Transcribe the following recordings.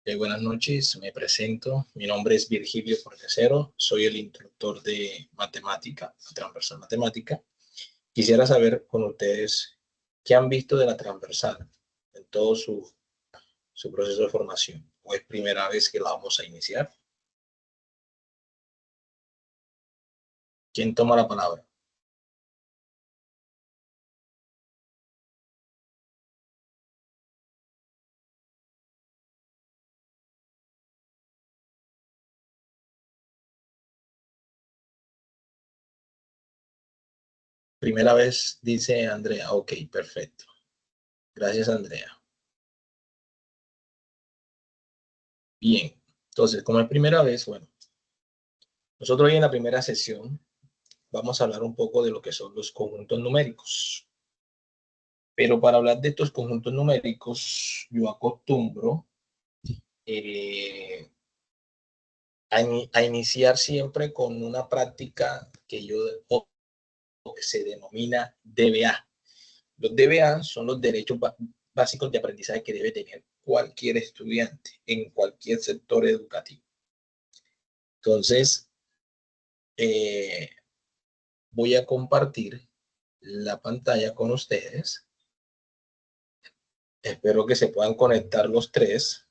Buenas noches, me presento. Mi nombre es Virgilio Portesero, soy el instructor de matemática, transversal matemática. Quisiera saber con ustedes qué han visto de la transversal en todo su proceso de formación. ¿O es primera vez que la vamos a iniciar? ¿Quién toma la palabra? Primera vez, dice Andrea. Ok, perfecto. Gracias, Andrea. Bien, entonces, como es primera vez, bueno, nosotros hoy en la primera sesión vamos a hablar un poco de lo que son los conjuntos numéricos. Pero para hablar de estos conjuntos numéricos, yo acostumbro eh, a iniciar siempre con una práctica que que se denomina DBA. Los DBA son los derechos básicos de aprendizaje que debe tener cualquier estudiante en cualquier sector educativo. Entonces, eh, voy a compartir la pantalla con ustedes. Espero que se puedan conectar los tres.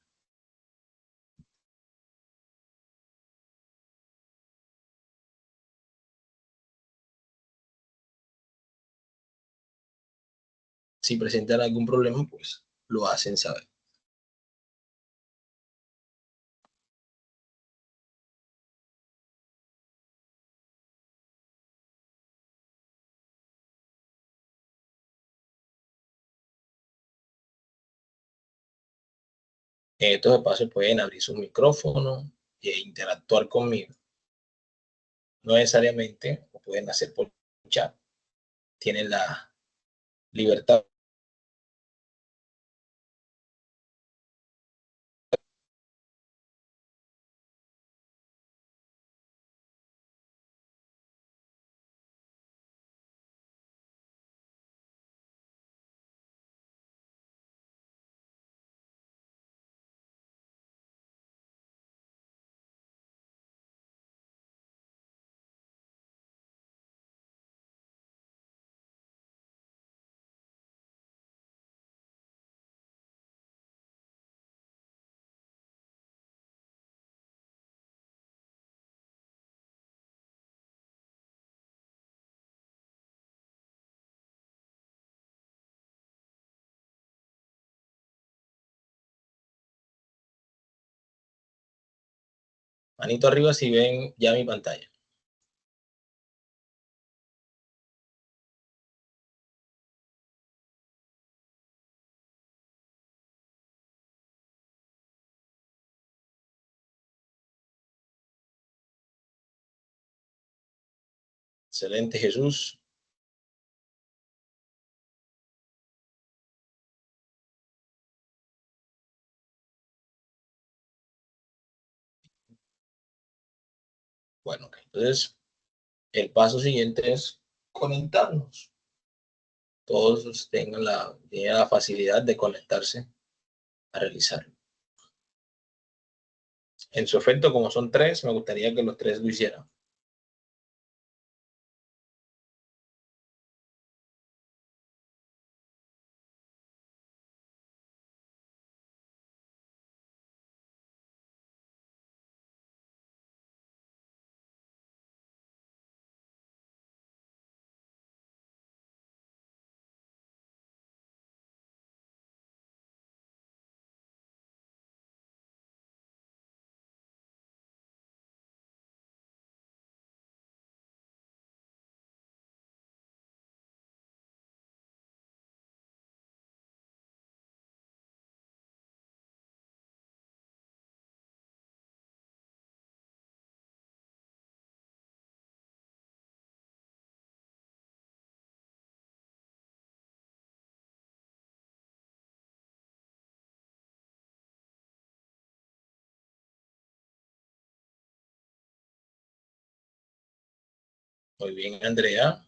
Si presentan algún problema, pues lo hacen saber. Estos espacios pueden abrir su micrófono e interactuar conmigo. No necesariamente lo pueden hacer por chat. Tienen la libertad. Manito arriba si ven ya mi pantalla. Excelente, Jesús. Bueno, okay. Entonces el paso siguiente es conectarnos. Todos tengan la facilidad de conectarse a realizarlo. En su efecto, como son tres, me gustaría que los tres lo hicieran. Muy bien, Andrea.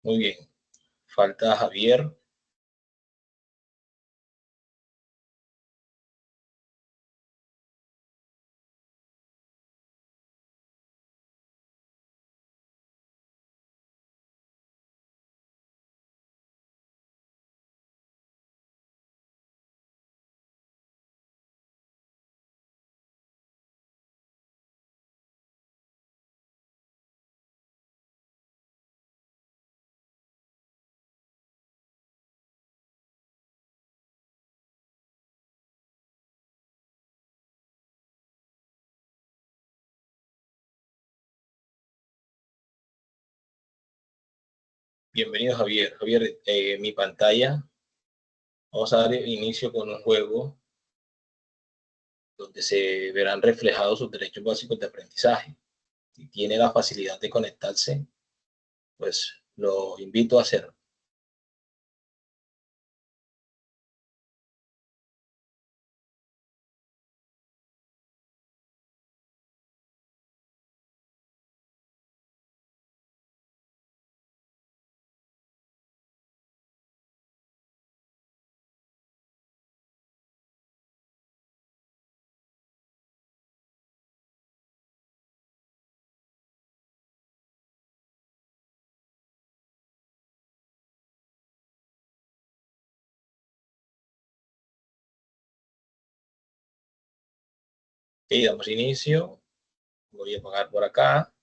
Muy bien. Falta Javier. Bienvenido, Javier. Javier, mi pantalla. Vamos a dar inicio con un juego donde se verán reflejados sus derechos básicos de aprendizaje. Si tiene la facilidad de conectarse, pues lo invito a hacerlo. Ok, damos inicio. Voy a apagar por acá.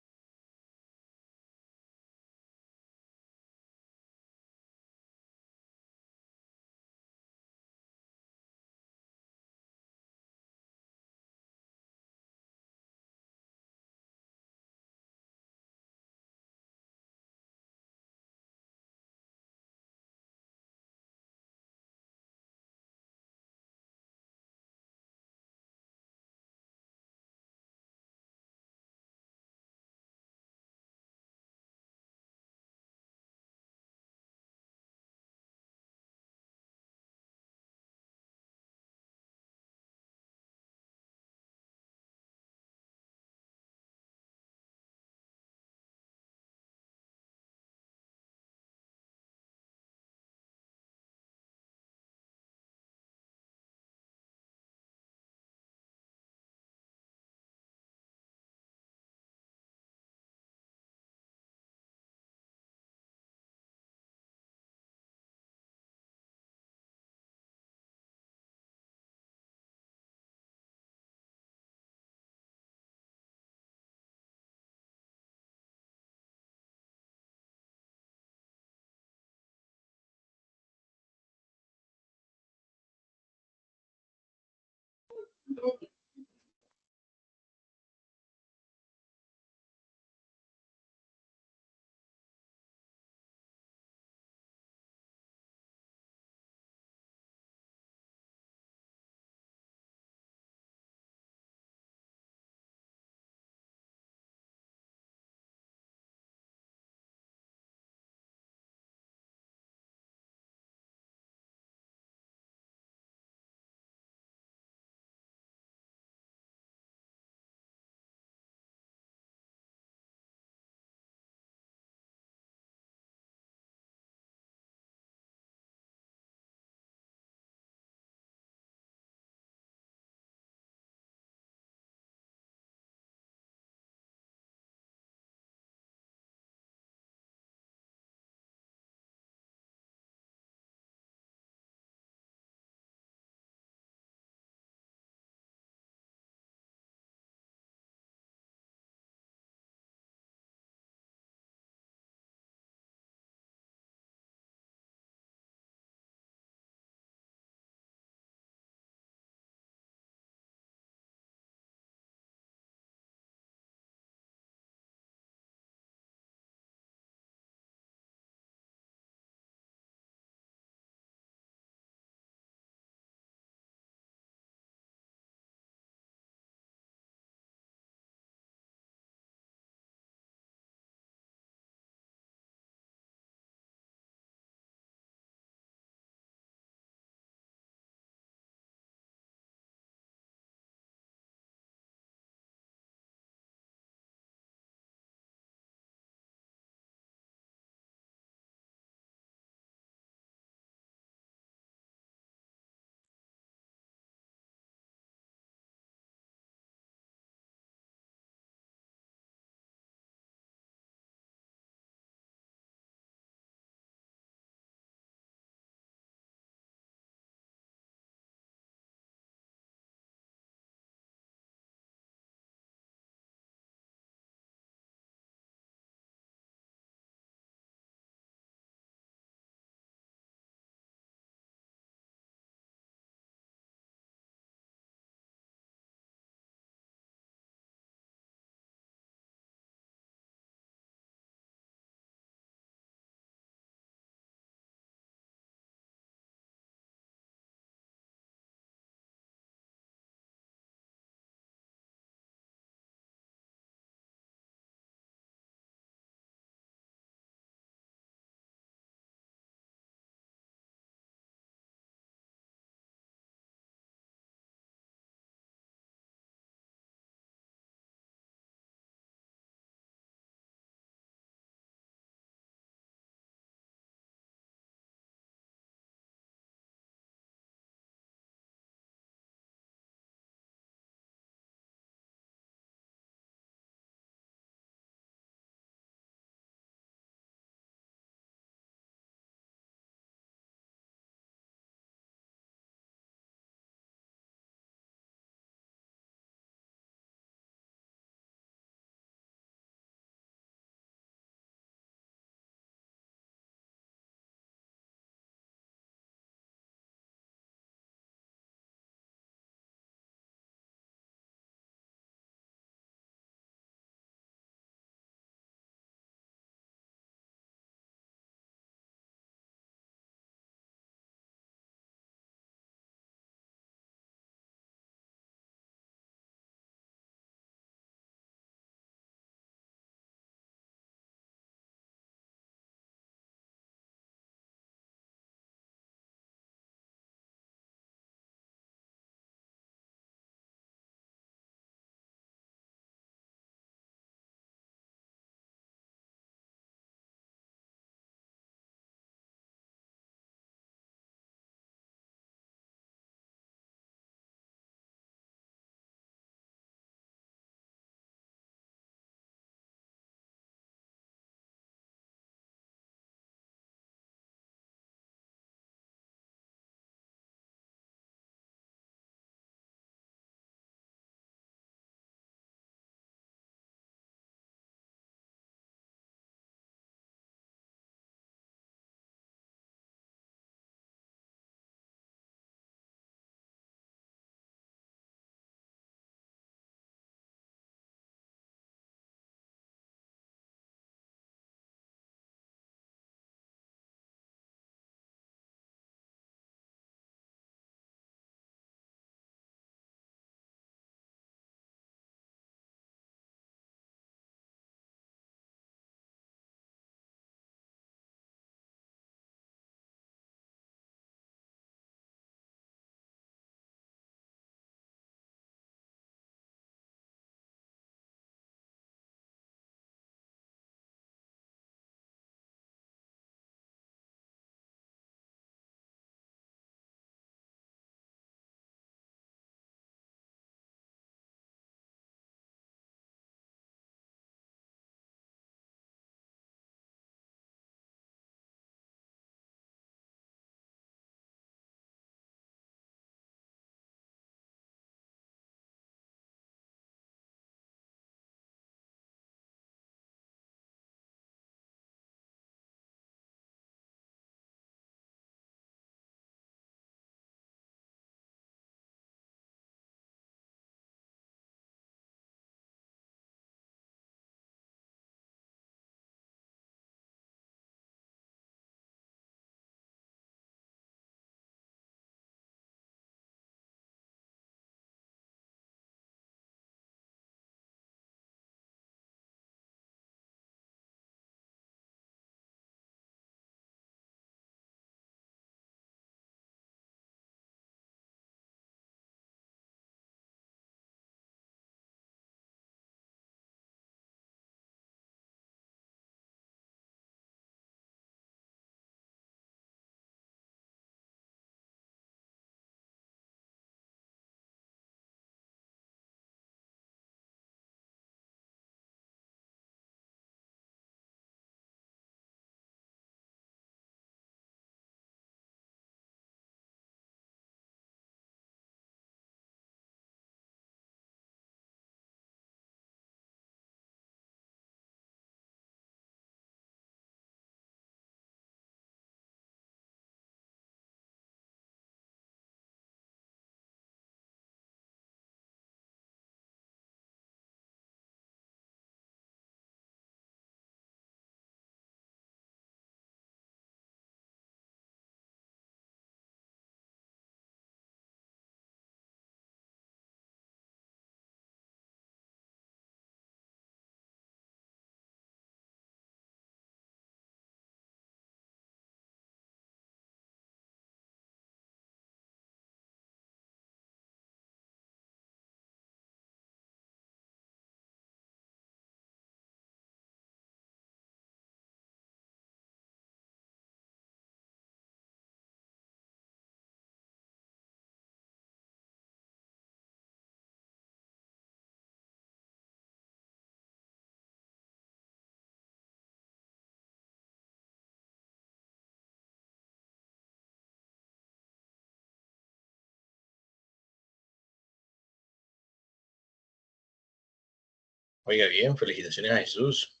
Oiga bien, felicitaciones a Jesús,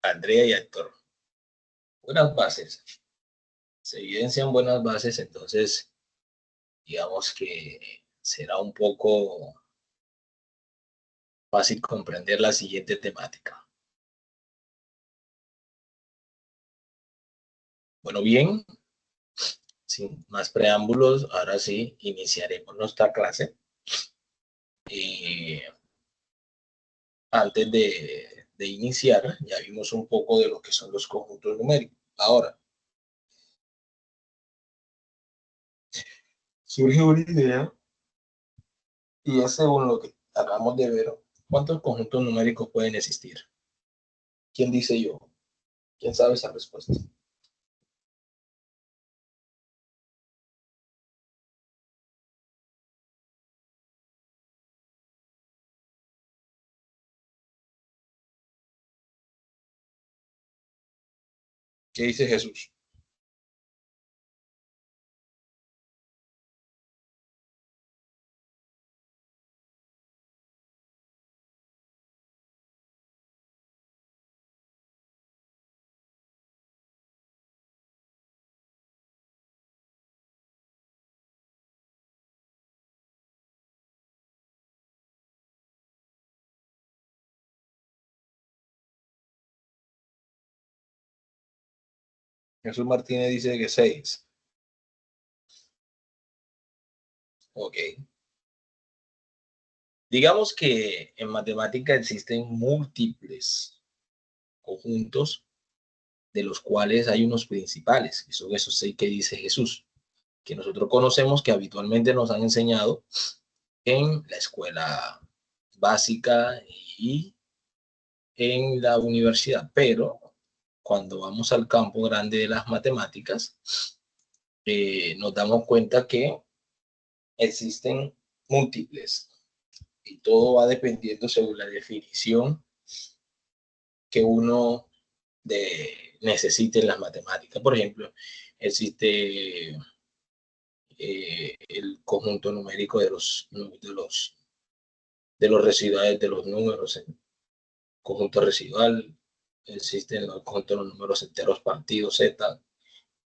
a Andrea y a Héctor. Buenas bases, se evidencian buenas bases, entonces digamos que será un poco fácil comprender la siguiente temática. Bueno, bien, sin más preámbulos, ahora sí iniciaremos nuestra clase. Antes de iniciar, ya vimos un poco de lo que son los conjuntos numéricos. Ahora, surge una idea y es según lo que acabamos de ver, ¿cuántos conjuntos numéricos pueden existir? ¿Quién dice yo? ¿Quién sabe esa respuesta? ¿Qué dice Jesús? Jesús Martínez dice que 6. Ok. Digamos que en matemática existen múltiples conjuntos de los cuales hay unos principales, que son esos 6 que dice Jesús, que nosotros conocemos, que habitualmente nos han enseñado en la escuela básica y en la universidad, pero cuando vamos al campo grande de las matemáticas, nos damos cuenta que existen múltiples y todo va dependiendo según la definición que uno necesite en las matemáticas. Por ejemplo, existe el conjunto numérico de los residuales de los números en conjunto residual, existen los conjuntos de los números enteros partidos z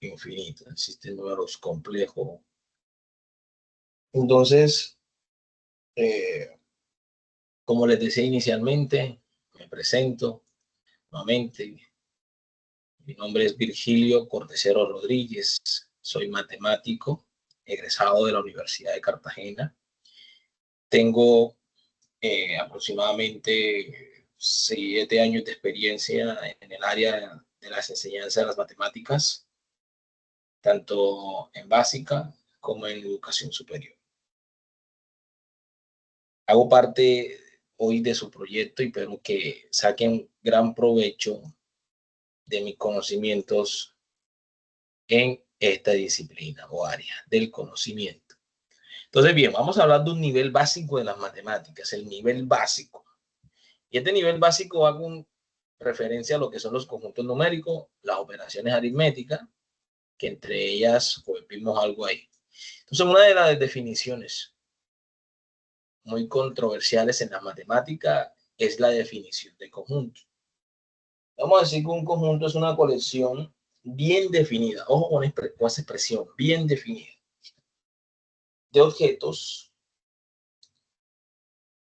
infinito, existen números complejos. Entonces, eh, como les decía inicialmente, me presento nuevamente. Mi nombre es Virgilio Cortesero Rodríguez, soy matemático, egresado de la Universidad de Cartagena. Tengo aproximadamente 7 años de experiencia en el área de las enseñanzas de las matemáticas, tanto en básica como en educación superior. Hago parte hoy de su proyecto y espero que saquen gran provecho de mis conocimientos en esta disciplina o área del conocimiento. Entonces, bien, vamos a hablar de un nivel básico de las matemáticas, el nivel básico. Y este nivel básico hago referencia a lo que son los conjuntos numéricos, las operaciones aritméticas, que entre ellas pues, vimos algo ahí. Entonces, una de las definiciones muy controversiales en la matemática es la definición de conjunto. Vamos a decir que un conjunto es una colección bien definida, ojo con esa expresión, bien definida, de objetos,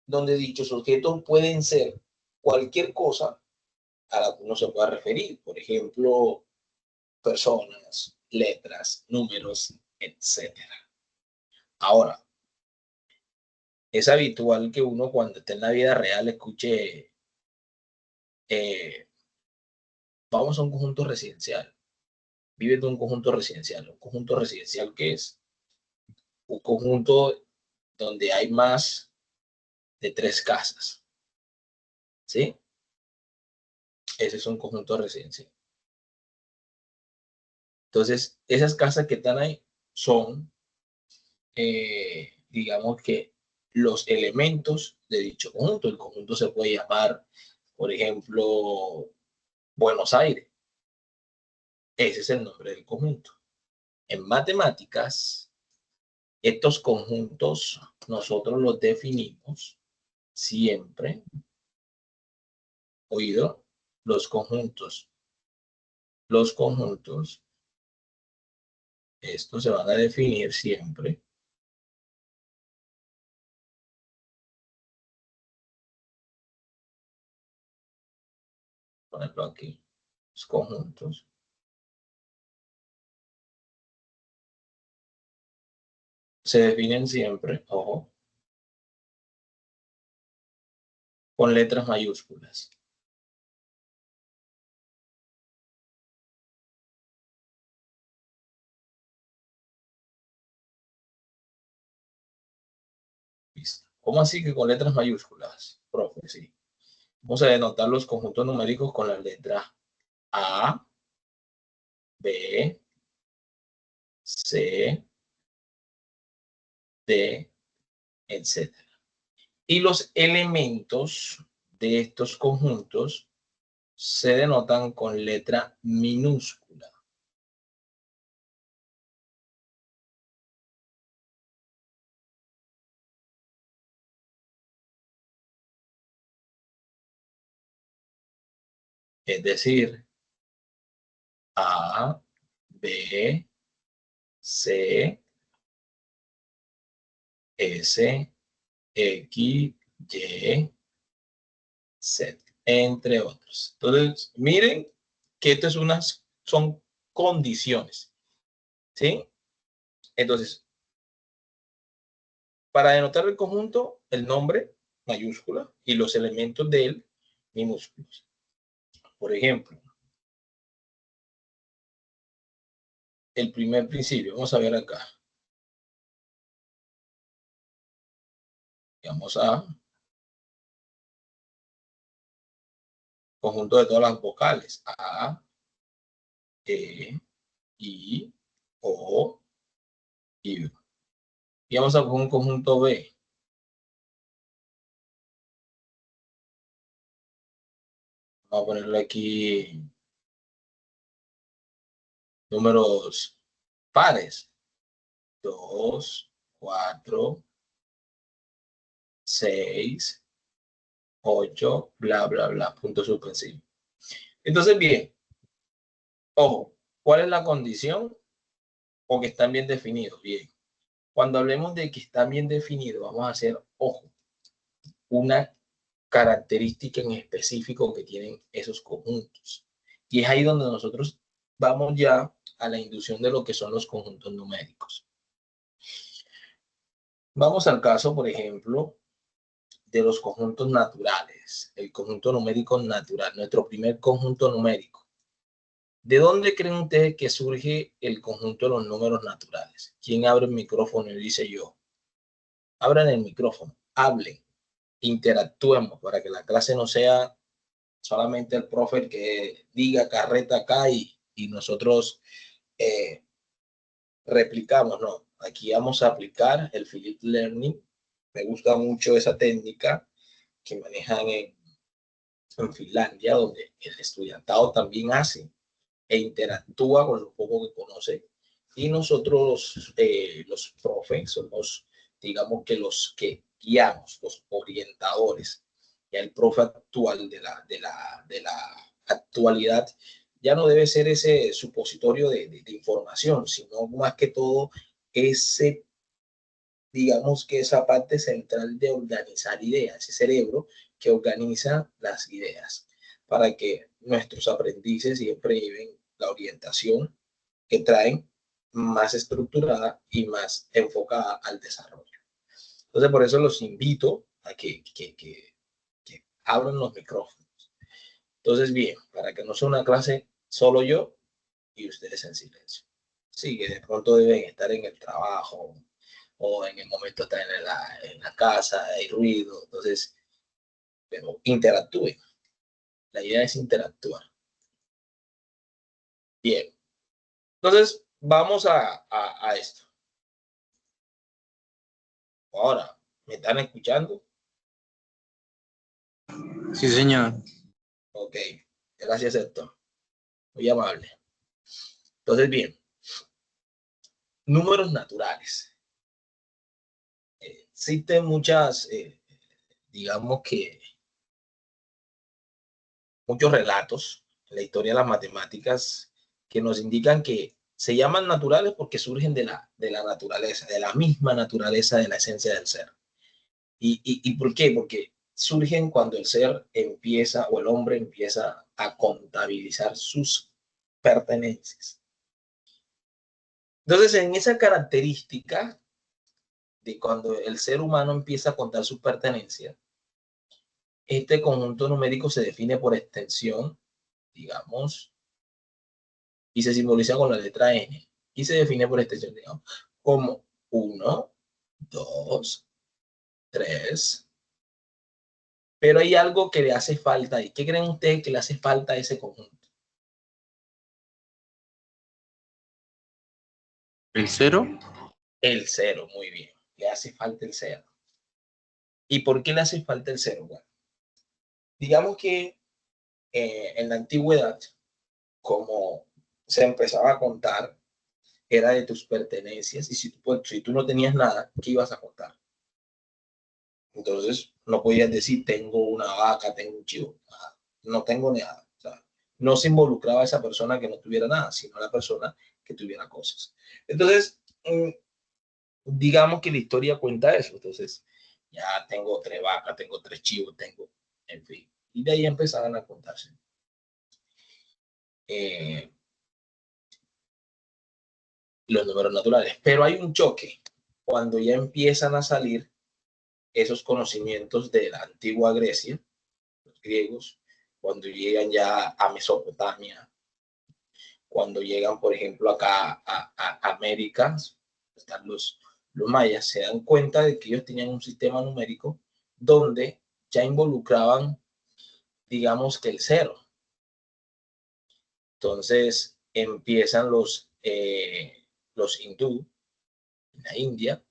donde dichos objetos pueden ser cualquier cosa a la que uno se pueda referir. Por ejemplo, personas, letras, números, etcétera. Ahora, es habitual que uno cuando esté en la vida real escuche, vamos a un conjunto residencial, vive de un conjunto residencial. Un conjunto residencial que es un conjunto donde hay más de 3 casas, ¿sí? Ese es un conjunto residencial. Entonces, esas casas que están ahí son, digamos que los elementos de dicho conjunto. El conjunto se puede llamar, por ejemplo, Buenos Aires. Ese es el nombre del conjunto. En matemáticas, estos conjuntos nosotros los definimos siempre oído, los conjuntos. Los conjuntos, estos se van a definir siempre ponerlo aquí, los conjuntos. Se definen siempre, ojo, con letras mayúsculas. ¿Listo? ¿Cómo así que con letras mayúsculas? Profe, sí. Vamos a denotar los conjuntos numéricos con la letra A, B, C, D, etc. Y los elementos de estos conjuntos se denotan con letra minúscula. Es decir, A, B, C, S, X, Y, Z, entre otros. Entonces, miren que esto es son condiciones, ¿sí? Entonces, para denotar el conjunto, el nombre, mayúscula, y los elementos de él, minúsculos. Por ejemplo, el primer principio, vamos a ver acá. Vamos a conjunto de todas las vocales. A, E, I, O, I. Y vamos a coger un conjunto B. Vamos a ponerle aquí números pares. 2, 4, 6, 8, bla, bla, bla, punto suspensivo. Entonces, bien, ojo, ¿cuál es la condición? O que están bien definidos. Bien, cuando hablemos de que están bien definidos, vamos a hacer, ojo, una característica en específico que tienen esos conjuntos. Y es ahí donde nosotros vamos ya a la inducción de lo que son los conjuntos numéricos. Vamos al caso, por ejemplo, de los conjuntos naturales, el conjunto numérico natural, nuestro primer conjunto numérico. ¿De dónde creen ustedes que surge el conjunto de los números naturales? ¿Quién abre el micrófono y dice yo? Abran el micrófono, hablen, interactuemos para que la clase no sea solamente el profe el que diga carreta acá y nosotros eh, replicamos, no. Aquí vamos a aplicar el Flipped Learning. Me gusta mucho esa técnica que manejan en Finlandia, donde el estudiantado también hace e interactúa con lo poco que conoce. Y nosotros, los profes, somos, digamos que los que guiamos, los orientadores. Ya el profe actual de la actualidad ya no debe ser ese supositorio de información, sino más que todo ese, digamos que esa parte central de organizar ideas, ese cerebro que organiza las ideas, para que nuestros aprendices siempre lleven la orientación que traen más estructurada y más enfocada al desarrollo. Entonces, por eso los invito a que abran los micrófonos. Entonces, bien, para que no sea una clase solo yo y ustedes en silencio. Sí, que de pronto deben estar en el trabajo o en el momento estar en la casa, hay ruido, entonces, pero interactúen. La idea es interactuar. Bien, entonces vamos a esto. Ahora, ¿me están escuchando? Sí, señor. Ok, gracias, Héctor. Muy amable. Entonces, bien, números naturales. Existen muchas, digamos que muchos relatos en la historia de las matemáticas que nos indican que se llaman naturales porque surgen de la naturaleza, de la misma naturaleza de la esencia del ser. ¿Y por qué? Porque surgen cuando el ser empieza o el hombre empieza a contabilizar sus pertenencias. Entonces, en esa característica de cuando el ser humano empieza a contar sus pertenencias, este conjunto numérico se define por extensión, digamos, y se simboliza con la letra N. Y se define por extensión, digamos, como 1, 2, 3. Pero hay algo que le hace falta. ¿Y qué creen ustedes que le hace falta a ese conjunto? ¿El cero? El cero, muy bien. Le hace falta el cero. ¿Y por qué le hace falta el cero? Bueno, digamos que en la antigüedad, como se empezaba a contar, era de tus pertenencias. Y si tú no tenías nada, ¿qué ibas a contar? Entonces, no podías decir, tengo una vaca, tengo un chivo. Nada. No tengo nada. O sea, no se involucraba a esa persona que no tuviera nada, sino a la persona que tuviera cosas. Entonces, digamos que la historia cuenta eso. Entonces, ya tengo 3 vacas, tengo 3 chivos, tengo, en fin. Y de ahí empezaban a contarse. Eh, los números naturales. Pero hay un choque cuando ya empiezan a salir esos conocimientos de la antigua Grecia, los griegos, cuando llegan ya a Mesopotamia, cuando llegan, por ejemplo, acá a América, están los mayas, se dan cuenta de que ellos tenían un sistema numérico donde ya involucraban, digamos que el cero. Entonces empiezan los hindú en la India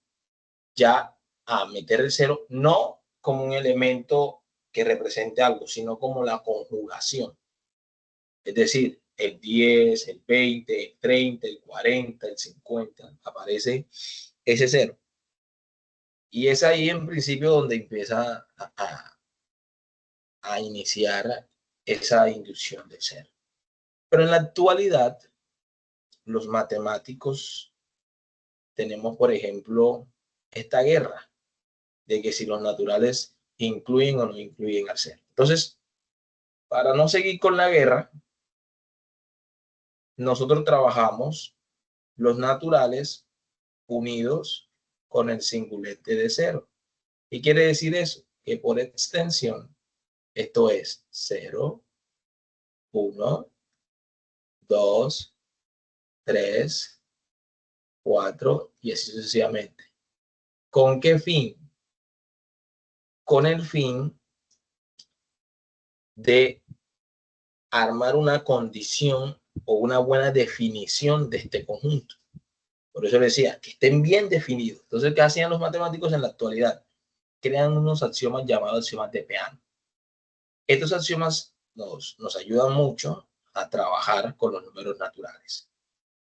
ya a meter el cero, no como un elemento que represente algo, sino como la conjugación. Es decir, el 10, el 20, el 30, el 40, el 50, aparece ese cero. Y es ahí en principio donde empieza a iniciar esa inducción de cero. Pero en la actualidad, los matemáticos tenemos, por ejemplo, esta guerra de que si los naturales incluyen o no incluyen al ser. Entonces, para no seguir con la guerra, nosotros trabajamos los naturales unidos con el singulete de cero. ¿Y quiere decir eso? Que por extensión, esto es 0, 1, 2, 3, 4 y así sucesivamente. ¿Con qué fin? Con el fin de armar una condición o una buena definición de este conjunto. Por eso le decía, que estén bien definidos. Entonces, ¿qué hacían los matemáticos en la actualidad? Crean unos axiomas llamados axiomas de Peano. Estos axiomas nos ayudan mucho a trabajar con los números naturales.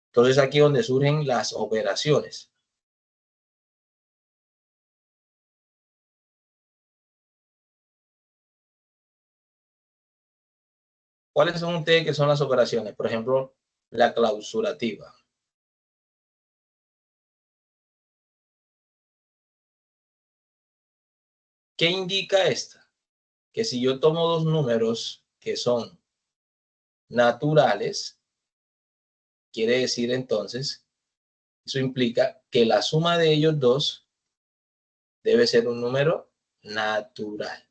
Entonces, aquí es donde surgen las operaciones. ¿Cuáles son ustedes que son las operaciones? Por ejemplo, la clausurativa. ¿Qué indica esta? Que si yo tomo dos números que son naturales, quiere decir entonces, eso implica que la suma de ellos dos debe ser un número natural.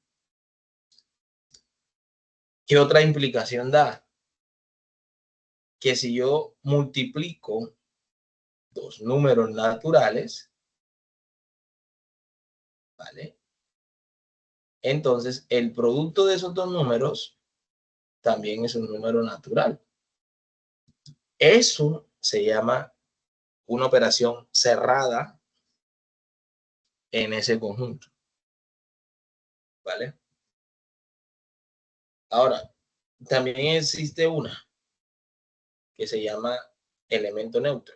¿Qué otra implicación da? Que si yo multiplico dos números naturales, ¿vale? Entonces, el producto de esos dos números también es un número natural. Eso se llama una operación cerrada en ese conjunto, ¿vale? Ahora, también existe una que se llama elemento neutro.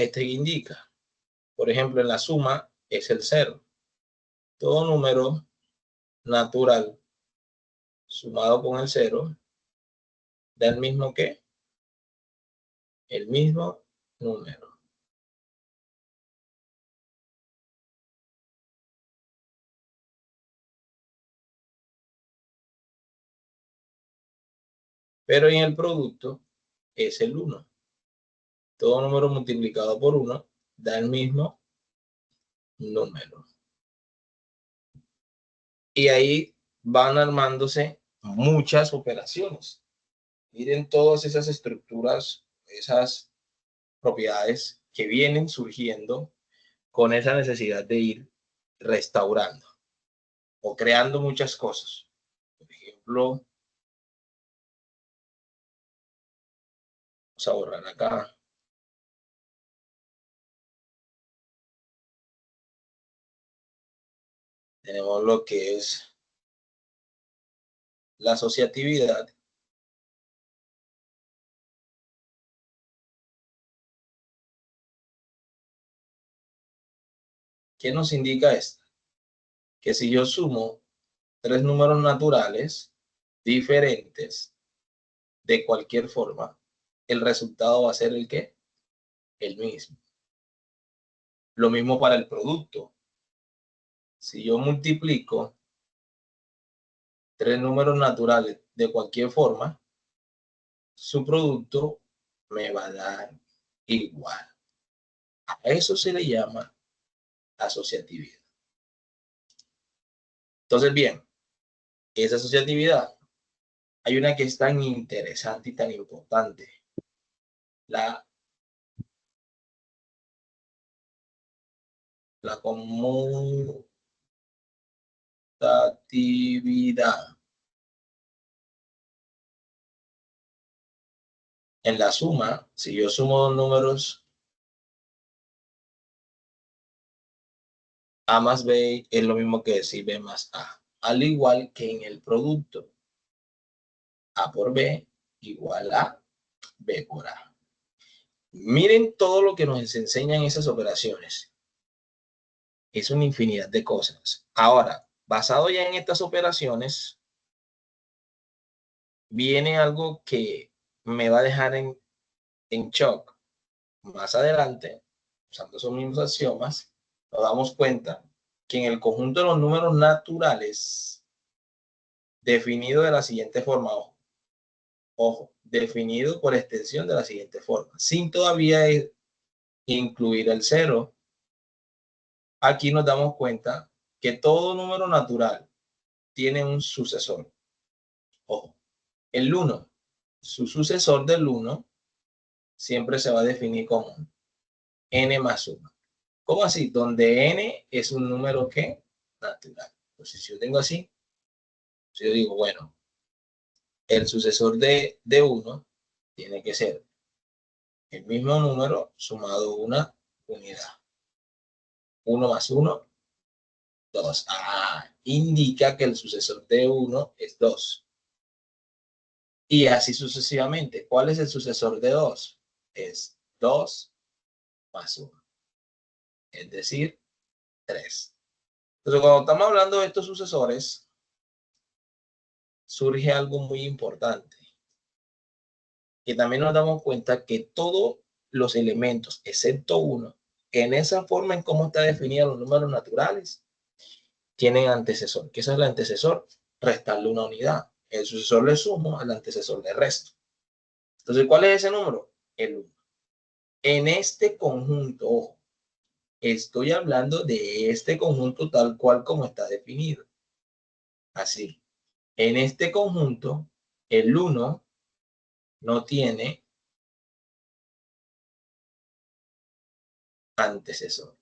este indica. Por ejemplo, en la suma es el 0. Todo número natural sumado con el 0 da el mismo ¿qué? El mismo número. Pero en el producto es el 1. Todo número multiplicado por 1 da el mismo número. Y ahí van armándose muchas operaciones. Miren todas esas estructuras, esas propiedades que vienen surgiendo con esa necesidad de ir restaurando o creando muchas cosas. Por ejemplo, vamos a borrar acá. Tenemos lo que es la asociatividad. ¿Qué nos indica esto? Que si yo sumo tres números naturales diferentes de cualquier forma, el resultado va a ser el ¿qué? El mismo. Lo mismo para el producto. Si yo multiplico tres números naturales de cualquier forma, su producto me va a dar igual. A eso se le llama asociatividad. Entonces, bien, esa asociatividad, hay una que es tan interesante y tan importante. La conmutatividad. En la suma, si yo sumo dos números, A más B es lo mismo que decir B más A. Al igual que en el producto. A por B igual a B por A. Miren todo lo que nos enseñan esas operaciones. Es una infinidad de cosas. Ahora, basado ya en estas operaciones, viene algo que me va a dejar en shock. Más adelante, usando esos mismos axiomas, nos damos cuenta que en el conjunto de los números naturales, definido de la siguiente forma, ojo, definido por extensión de la siguiente forma, sin todavía incluir el 0, aquí nos damos cuenta que todo número natural tiene un sucesor. Ojo, el 1, su sucesor del 1, siempre se va a definir como n más 1. ¿Cómo así? Donde n es un número que natural. Entonces, si yo tengo así, si yo digo, bueno, el sucesor de 1 tiene que ser el mismo número sumado una unidad. 1 más 1, 2. Indica que el sucesor de 1 es 2. Y así sucesivamente. ¿Cuál es el sucesor de 2? Es 2 más 1. Es decir, 3. Entonces, cuando estamos hablando de estos sucesores, surge algo muy importante. Que también nos damos cuenta que todos los elementos, excepto uno, en esa forma en cómo está definido los números naturales, tienen antecesor. ¿Qué es el antecesor? Restarle una unidad. El sucesor le sumo al antecesor de resto. Entonces, ¿cuál es ese número? El 1. En este conjunto, ojo, estoy hablando de este conjunto tal cual como está definido. Así. En este conjunto, el 1 no tiene antecesor.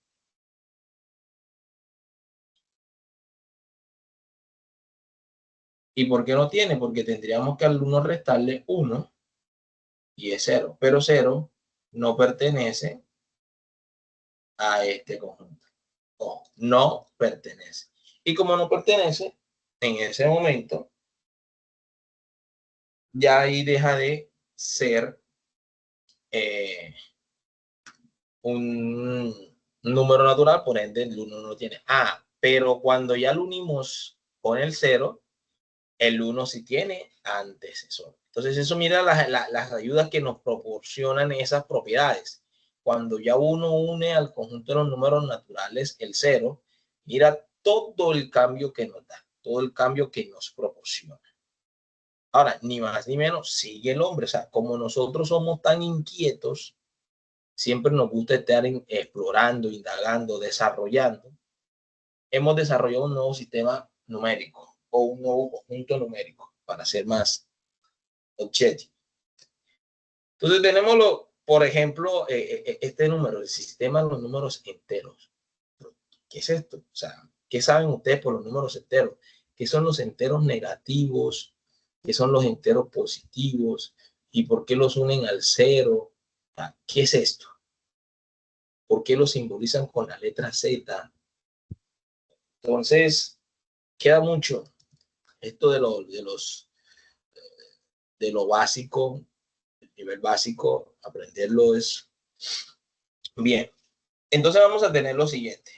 ¿Y por qué no tiene? Porque tendríamos que al 1 restarle 1 y es 0. Pero 0 no pertenece a este conjunto. O no pertenece. Y como no pertenece, en ese momento, ya ahí deja de ser un número natural, por ende el 1 no tiene. Pero cuando ya lo unimos con el 0, el 1 sí tiene antecesor. Entonces eso mira las ayudas que nos proporcionan esas propiedades. Cuando ya uno une al conjunto de los números naturales el 0, mira todo el cambio que nos da, todo el cambio que nos proporciona. Ahora, ni más ni menos, sigue el hombre. O sea, como nosotros somos tan inquietos, siempre nos gusta estar explorando, indagando, desarrollando. Hemos desarrollado un nuevo sistema numérico o un nuevo conjunto numérico para ser más objetivo. Entonces tenemos, por ejemplo, este número, el sistema de los números enteros. ¿Qué es esto? O sea, ¿qué saben ustedes por los números enteros? ¿Qué son los enteros negativos? ¿Qué son los enteros positivos? ¿Y por qué los unen al 0? ¿Qué es esto? ¿Por qué los simbolizan con la letra Z? Entonces, queda mucho esto de lo básico, el nivel básico, aprenderlo es bien. Entonces vamos a tener lo siguiente.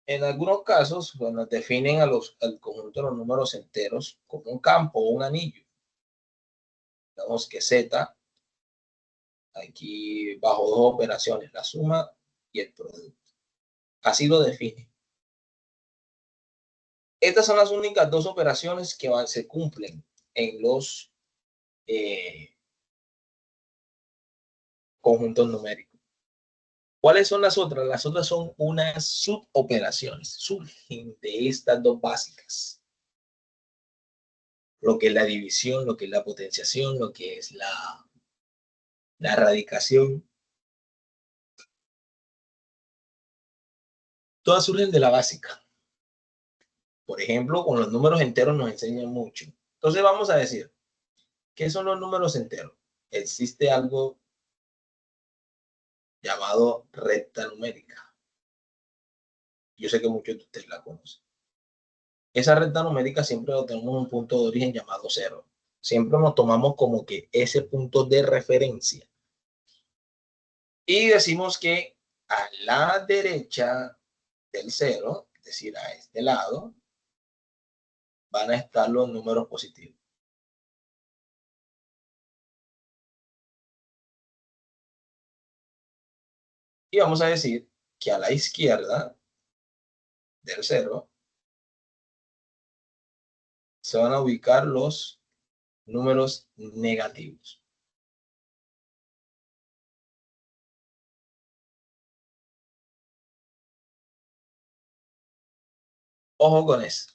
En algunos casos, bueno, definen al conjunto de los números enteros como un campo o un anillo. Digamos que Z, aquí bajo dos operaciones, la suma y el producto. Así lo define. Estas son las únicas dos operaciones que se cumplen en los conjuntos numéricos. ¿Cuáles son las otras? Las otras son unas suboperaciones, surgen de estas dos básicas. Lo que es la división, lo que es la potenciación, lo que es la radicación. Todas surgen de la básica. Por ejemplo, con los números enteros nos enseñan mucho. Entonces vamos a decir, ¿qué son los números enteros? Existe algo llamado recta numérica. Yo sé que muchos de ustedes la conocen. Esa recta numérica siempre tenemos un punto de origen llamado 0. Siempre nos tomamos como que ese punto de referencia. Y decimos que a la derecha del 0, es decir, a este lado, van a estar los números positivos. Y vamos a decir que a la izquierda del 0 se van a ubicar los números negativos. Ojo con eso.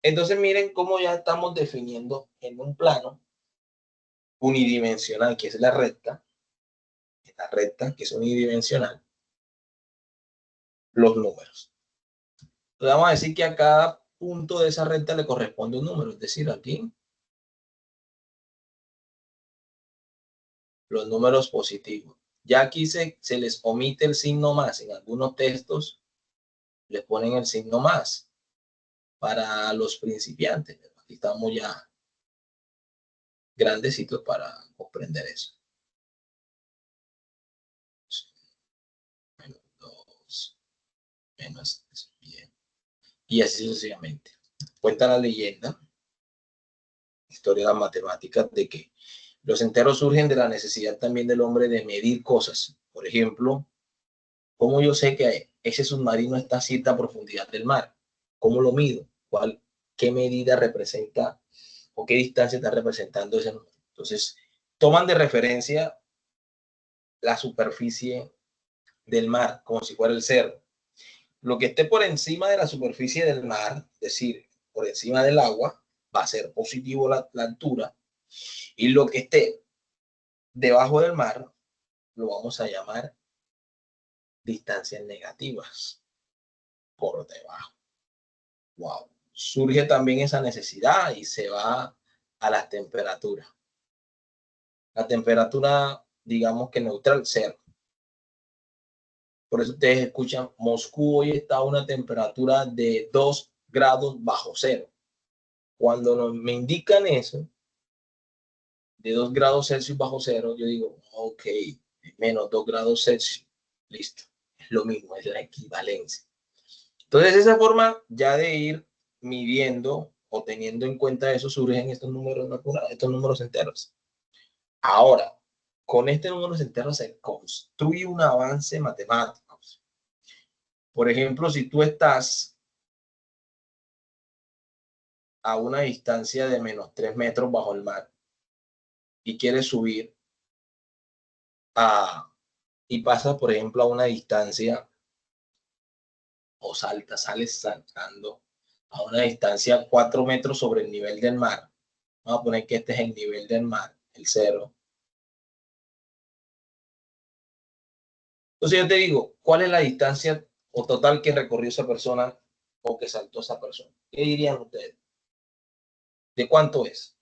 Entonces miren cómo ya estamos definiendo en un plano unidimensional, que es la recta, esta recta que es unidimensional, los números. Entonces vamos a decir que a cada punto de esa recta le corresponde un número, es decir, aquí los números positivos. Ya aquí se les omite el signo más. En algunos textos les ponen el signo más para los principiantes. Aquí estamos ya grandecitos para comprender eso. Menos 2, menos 3, bien. Y así sucesivamente. Cuenta la leyenda, historia de las matemáticas, de que los enteros surgen de la necesidad también del hombre de medir cosas. Por ejemplo, ¿cómo yo sé que ese submarino está a cierta profundidad del mar? ¿Cómo lo mido? ¿Qué medida representa o qué distancia está representando ese número? Entonces, toman de referencia la superficie del mar, como si fuera el cerro. Lo que esté por encima de la superficie del mar, es decir, por encima del agua, va a ser positivo la altura, y lo que esté debajo del mar lo vamos a llamar distancias negativas por debajo. Wow. Surge también esa necesidad y se va a las temperaturas. La temperatura, digamos que neutral, 0. Por eso ustedes escuchan, Moscú hoy está a una temperatura de 2 grados bajo 0. Cuando me indican eso, de 2 grados Celsius bajo 0, yo digo, ok, menos 2 grados Celsius. Listo. Es lo mismo, es la equivalencia. Entonces, esa forma ya de ir midiendo o teniendo en cuenta eso surgen estos números naturales, estos números enteros. Ahora, con este número entero se construye un avance matemático. Por ejemplo, si tú estás a una distancia de menos 3 metros bajo el mar y quieres subir y pasas, por ejemplo, a una distancia o sales saltando a una distancia 4 metros sobre el nivel del mar. Vamos a poner que este es el nivel del mar, el cero. Entonces yo te digo, ¿cuál es la distancia o total que recorrió esa persona o que saltó esa persona? ¿Qué dirían ustedes? ¿De cuánto es?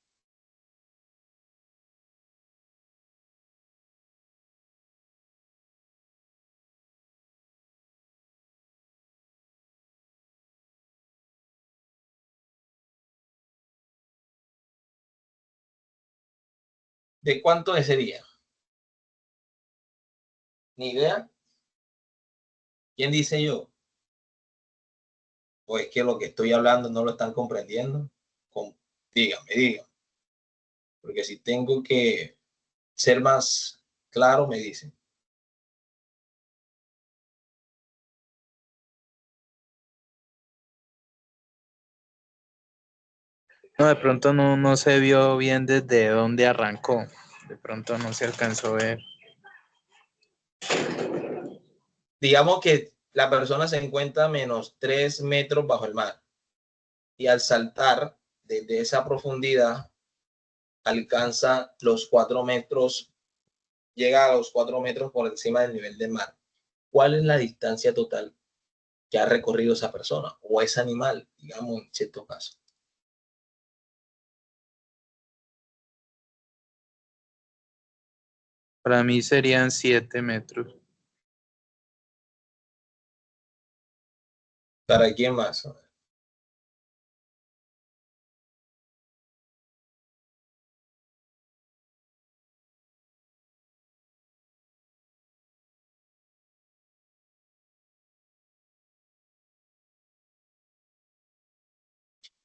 ¿De cuánto sería? ¿Ni idea? ¿Quién dice yo? ¿O es que lo que estoy hablando no lo están comprendiendo? Dígame, dígame. Porque si tengo que ser más claro, me dicen. No, de pronto no se vio bien desde dónde arrancó. De pronto no se alcanzó a ver. Digamos que la persona se encuentra a menos 3 metros bajo el mar y al saltar desde esa profundidad alcanza los 4 metros, llega a los 4 metros por encima del nivel del mar. ¿Cuál es la distancia total que ha recorrido esa persona o ese animal, digamos, en cierto caso? Para mí serían 7 metros. ¿Para quién más?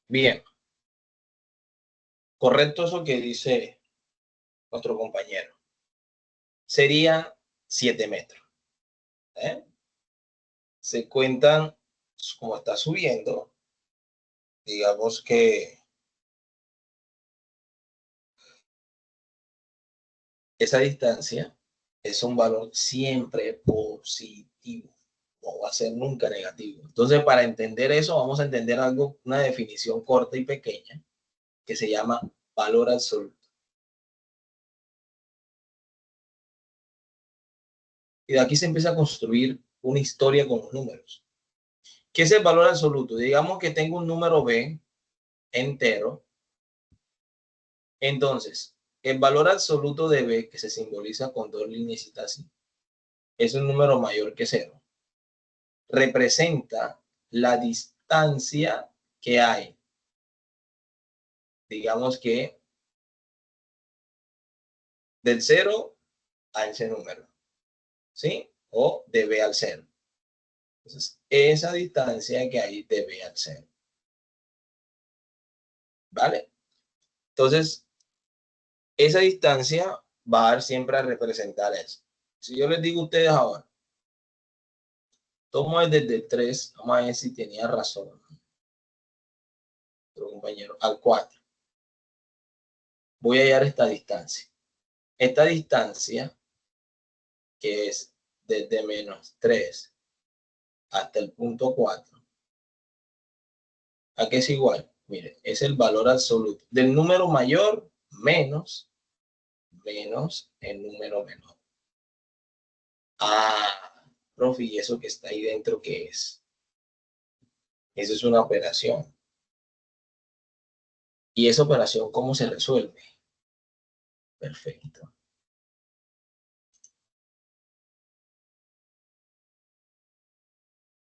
Bien, correcto eso que dice nuestro compañero. Sería 7 metros. ¿Eh? Se cuentan, como está subiendo, digamos que esa distancia es un valor siempre positivo, no va a ser nunca negativo. Entonces, para entender eso, vamos a entender algo, una definición corta y pequeña que se llama valor absoluto. Y de aquí se empieza a construir una historia con los números. ¿Qué es el valor absoluto? Digamos que tengo un número B entero. Entonces, el valor absoluto de B, que se simboliza con dos líneas así, es un número mayor que cero. Representa la distancia que hay. Digamos que del cero a ese número, ¿sí? O de B al cero. Entonces, esa distancia que hay de B al cero. ¿Vale? Entonces, esa distancia va a dar siempre a representar eso. Si yo les digo a ustedes ahora, tomo desde el 3, vamos a ver si tenía razón nuestro compañero, al 4. Voy a hallar esta distancia. Esta distancia, que es desde menos 3 hasta el punto 4, ¿a qué es igual? Mire, es el valor absoluto del número mayor menos el número menor. Ah, profe, ¿y eso que está ahí dentro qué es? Eso es una operación. ¿Y esa operación cómo se resuelve? Perfecto.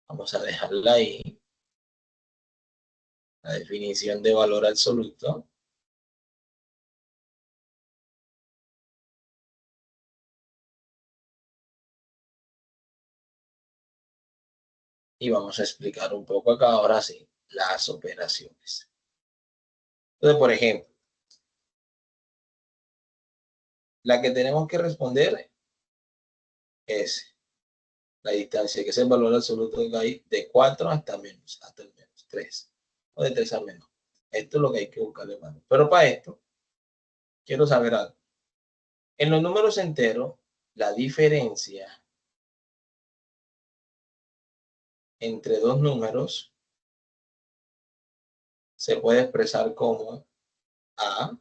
Vamos a dejarla ahí. La definición de valor absoluto. Y vamos a explicar un poco acá ahora sí las operaciones. Entonces, por ejemplo, la que tenemos que responder es la distancia, que es el valor absoluto que hay de 4 hasta el menos 3. O de 3 al menos. Esto es lo que hay que buscarle, mano. Pero para esto, quiero saber algo. En los números enteros, la diferencia entre dos números se puede expresar como A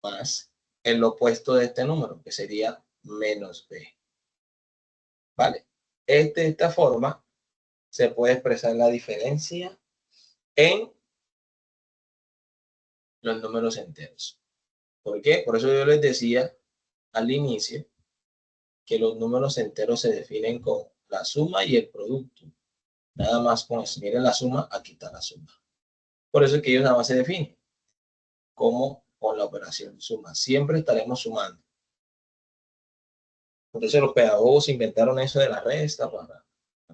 más el opuesto de este número, que sería menos B. ¿Vale? De esta forma se puede expresar la diferencia en los números enteros. ¿Por qué? Por eso yo les decía al inicio que los números enteros se definen con la suma y el producto. Nada más con eso. Miren la suma, aquí está la suma. Por eso es que ellos nada más se definen como con la operación suma. Siempre estaremos sumando. Entonces los pedagogos inventaron eso de la resta para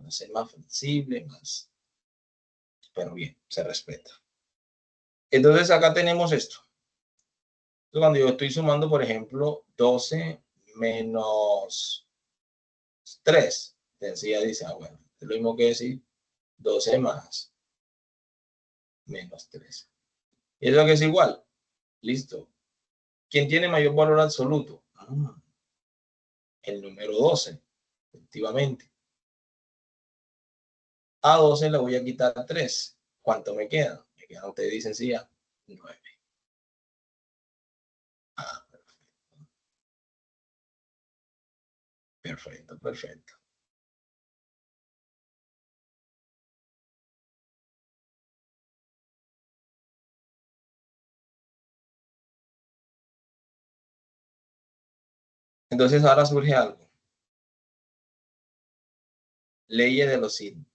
ser más flexible, más. Pero bien, se respeta. Entonces acá tenemos esto. Entonces, cuando yo estoy sumando, por ejemplo, 12 menos 3, decía, dice, bueno, es lo mismo que decir 12 más menos 3. Y eso que es igual. Listo. ¿Quién tiene mayor valor absoluto? El número 12, efectivamente. A 12 le voy a quitar 3. ¿Cuánto me queda? Me quedan, ustedes dicen, sí, 9. Ah, perfecto, perfecto. Entonces ahora surge algo. Leyes de los signos.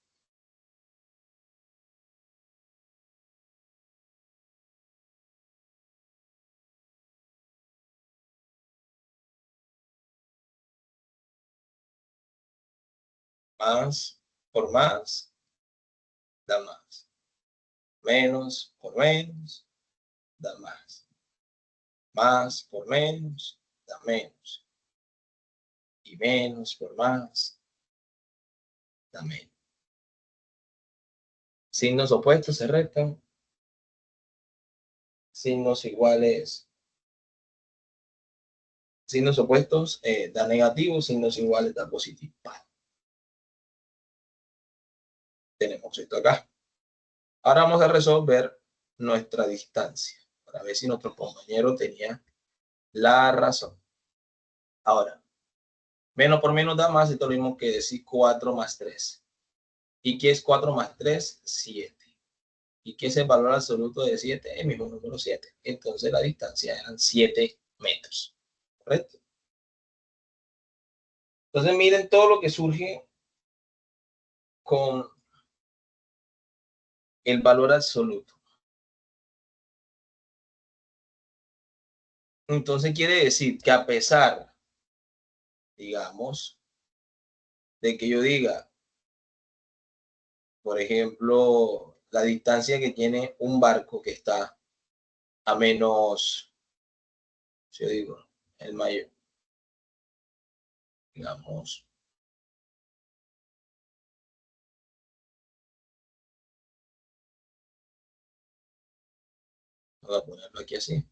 Más por más da más. Menos por menos da más. Más por menos da menos. Y menos por más da menos. Signos opuestos se restan. Signos iguales. Signos opuestos da negativo. Signos iguales da positivo. Tenemos esto acá. Ahora vamos a resolver nuestra distancia para ver si nuestro compañero tenía la razón. Ahora, menos por menos da más, esto es lo mismo que decir 4 más 3. ¿Y qué es 4 más 3? 7. ¿Y qué es el valor absoluto de 7? El mismo número 7. Entonces la distancia eran 7 metros. ¿Correcto? Entonces miren todo lo que surge con el valor absoluto. Entonces quiere decir que a pesar, digamos, de que yo diga, por ejemplo, la distancia que tiene un barco que está a menos, yo digo, el mayor, digamos, voy a ponerlo aquí así,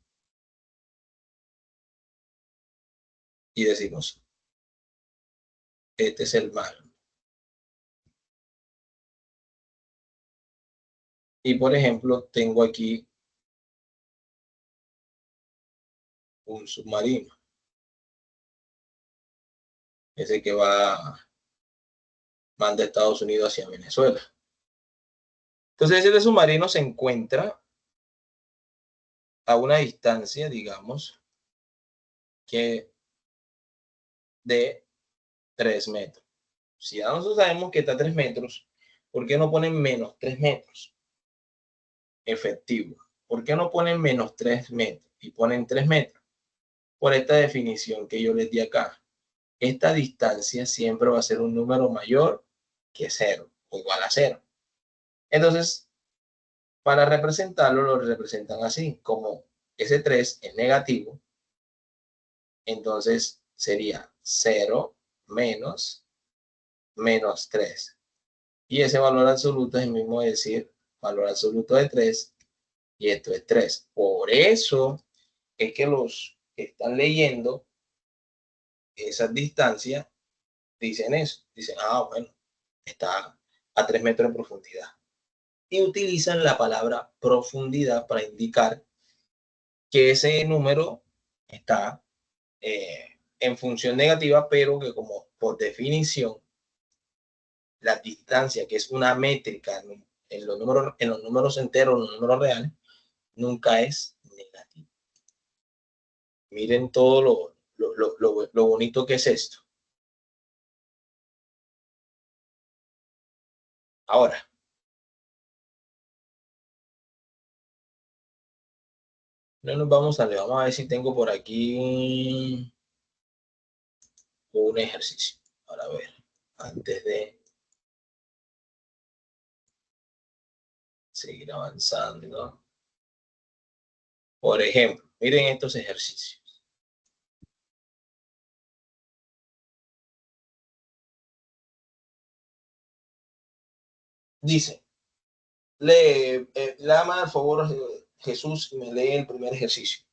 y decimos, este es el mar. Y por ejemplo, tengo aquí un submarino, ese que manda Estados Unidos hacia Venezuela. Entonces, ese submarino se encuentra a una distancia, digamos, que de 3 metros. Si ya nosotros sabemos que está a 3 metros, ¿por qué no ponen menos 3 metros? Efectivo. ¿Por qué no ponen menos 3 metros y ponen 3 metros? Por esta definición que yo les di acá. esta distancia siempre va a ser un número mayor que 0 o igual a 0. Entonces, para representarlo, lo representan así, como ese 3 es negativo, entonces sería 0 menos 3. Y ese valor absoluto es el mismo de decir valor absoluto de 3 y esto es 3. Por eso es que los que están leyendo esas distancias dicen eso. Dicen, bueno, está a 3 metros de profundidad. Y utilizan la palabra profundidad para indicar que ese número está en función negativa, pero que como por definición, la distancia, que es una métrica en los números enteros, en los números reales, nunca es negativa. Miren todo lo bonito que es esto. Ahora, no nos vamos a leer. Vamos a ver si tengo por aquí un ejercicio. Para ver, antes de seguir avanzando. Por ejemplo, miren estos ejercicios. Dice, léame al favor Jesús y me lee el primer ejercicio.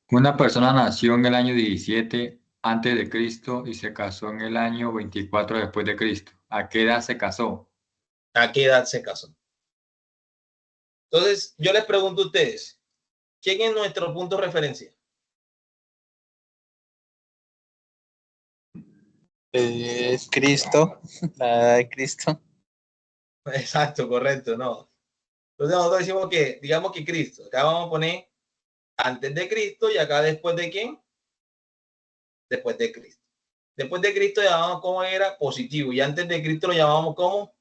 Una persona nació en el año 17 antes de Cristo y se casó en el año 24 después de Cristo. ¿A qué edad se casó? ¿A qué edad se casó? Entonces, yo les pregunto a ustedes, ¿quién es nuestro punto de referencia? Es Cristo, la edad de Cristo. Exacto, correcto, no. Entonces nosotros decimos que, digamos que Cristo, acá vamos a poner antes de Cristo y acá después de quién? Después de Cristo. Después de Cristo llamábamos como era positivo y antes de Cristo lo llamábamos como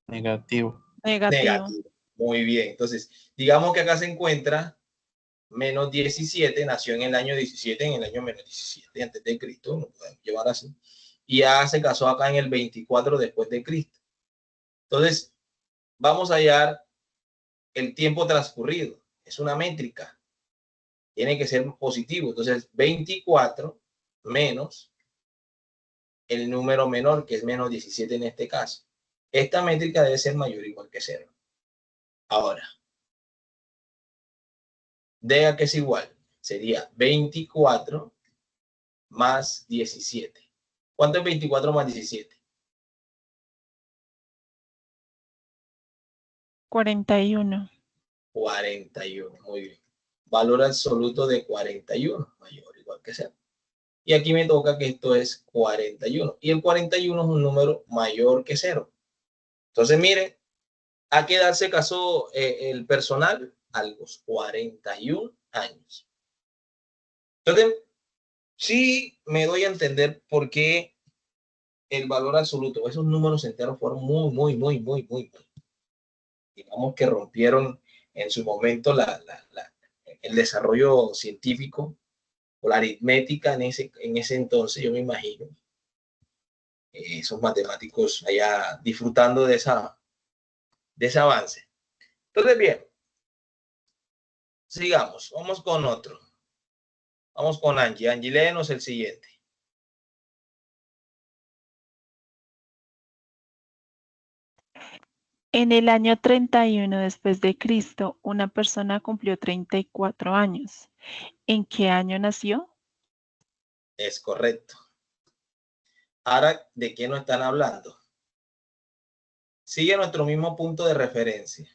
Negativo. negativo. Muy bien. Entonces, digamos que acá se encuentra menos 17, nació en el año 17, en el año menos 17 antes de Cristo, lo podemos llevar así. Y ya se casó acá en el 24 después de Cristo. Entonces, vamos a hallar el tiempo transcurrido. Es una métrica. Tiene que ser positivo. Entonces, 24 menos el número menor, que es menos 17 en este caso. Esta métrica debe ser mayor o igual que 0. Ahora, diga que es igual. Sería 24 más 17. ¿Cuánto es 24 más 17? 41. 41. Muy bien. Valor absoluto de 41, mayor o igual que 0. Y aquí me toca que esto es 41. Y el 41 es un número mayor que 0. Entonces, miren, ¿a qué edad se casó el personal? A los 41 años. Entonces, sí me doy a entender por qué el valor absoluto, esos números enteros fueron muy, digamos que rompieron en su momento el desarrollo científico o la aritmética en ese entonces, yo me imagino. Esos matemáticos allá disfrutando de ese avance. Entonces, bien, sigamos, vamos con otro. Vamos con Angie. Angie, léenos el siguiente. En el año 31 después de Cristo, una persona cumplió 34 años. ¿En qué año nació? Es correcto. Ahora, ¿de qué nos están hablando? Sigue nuestro mismo punto de referencia.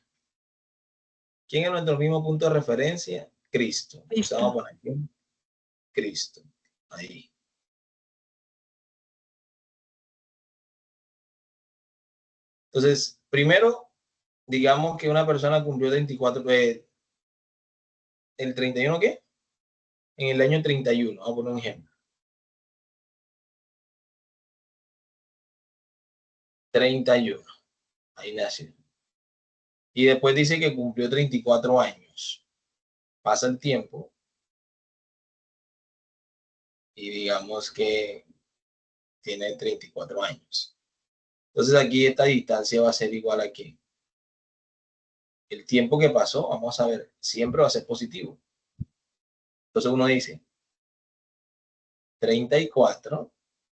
¿Quién es nuestro mismo punto de referencia? Cristo. Cristo. Vamos a poner aquí. Cristo. Ahí. Entonces, primero, digamos que una persona cumplió 24, ¿el 31 qué? En el año 31. Vamos a poner un ejemplo. 31. Ahí nació. Y después dice que cumplió 34 años. Pasa el tiempo y digamos que tiene 34 años. Entonces aquí esta distancia va a ser igual a que el tiempo que pasó, vamos a ver, siempre va a ser positivo. Entonces uno dice 34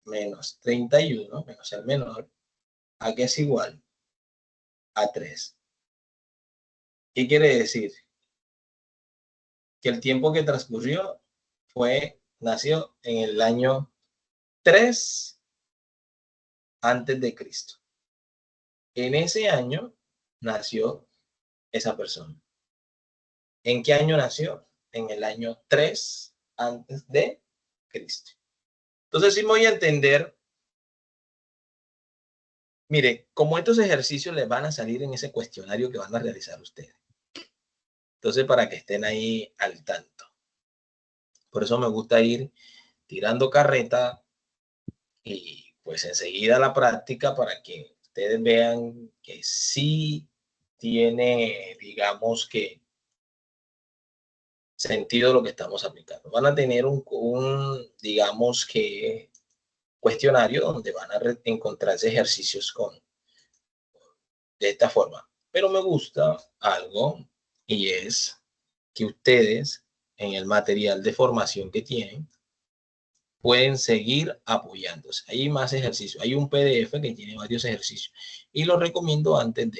menos 31 menos el menor, ¿a qué es igual? A 3. ¿Qué quiere decir? Que el tiempo que transcurrió nació en el año 3 antes de Cristo. En ese año nació esa persona. ¿En qué año nació? En el año 3 antes de Cristo. Entonces, sí me voy a entender, mire, como estos ejercicios les van a salir en ese cuestionario que van a realizar ustedes. Entonces, para que estén ahí al tanto. Por eso me gusta ir tirando carreta y pues enseguida la práctica para que ustedes vean que sí tiene, digamos que, sentido lo que estamos aplicando. Van a tener digamos que, cuestionario donde van a encontrarse ejercicios de esta forma. Pero me gusta algo y es que ustedes en el material de formación que tienen pueden seguir apoyándose. Hay más ejercicios. Hay un PDF que tiene varios ejercicios y lo recomiendo antes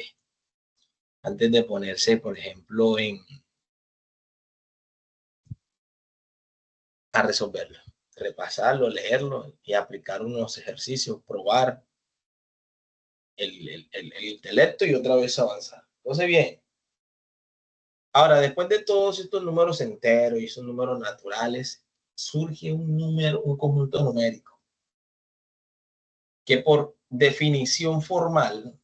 de ponerse, por ejemplo, a resolverlo, repasarlo, leerlo y aplicar unos ejercicios, probar el intelecto y otra vez avanzar. Entonces, bien. Ahora, después de todos estos números enteros y esos números naturales, surge un conjunto numérico que por definición formal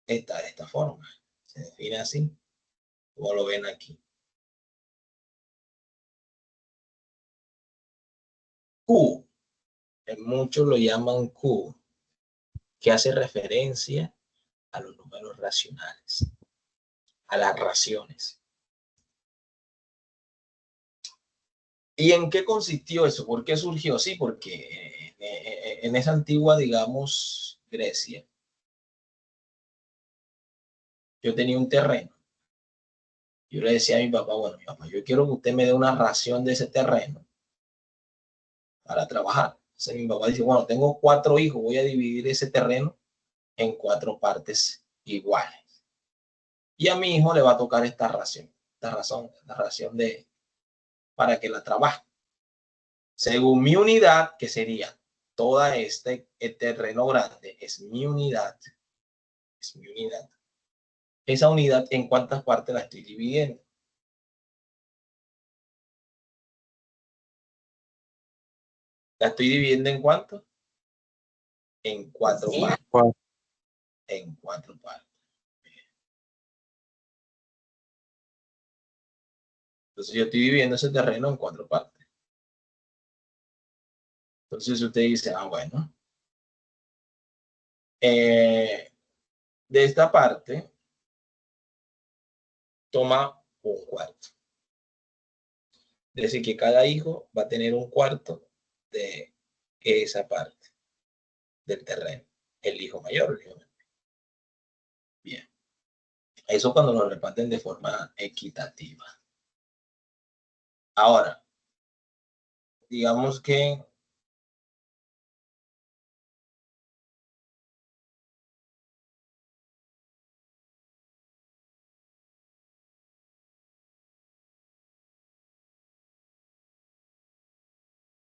está de esta forma. Se define así, como lo ven aquí. Q, muchos lo llaman Q, que hace referencia a los números racionales, a las raciones. ¿Y en qué consistió eso? ¿Por qué surgió? Sí, porque en esa antigua, digamos, Grecia, yo tenía un terreno. Yo le decía a mi papá, bueno, mi papá, yo quiero que usted me dé una ración de ese terreno para trabajar. Entonces mi papá dice, bueno, tengo 4 hijos, voy a dividir ese terreno en 4 partes iguales. Y a mi hijo le va a tocar esta ración, esta ración para que la trabaje. Según mi unidad, que sería toda el terreno grande, es mi unidad. Es mi unidad. Esa unidad, ¿en cuántas partes la estoy dividiendo? ¿La estoy dividiendo en cuánto? En 4 partes. En 4 partes. Entonces yo estoy dividiendo ese terreno en 4 partes. Entonces usted dice, bueno, de esta parte toma un cuarto. Es decir, que cada hijo va a tener un cuarto de esa parte del terreno. El hijo mayor, el hijo menor. Bien. Eso cuando lo reparten de forma equitativa. Ahora, digamos que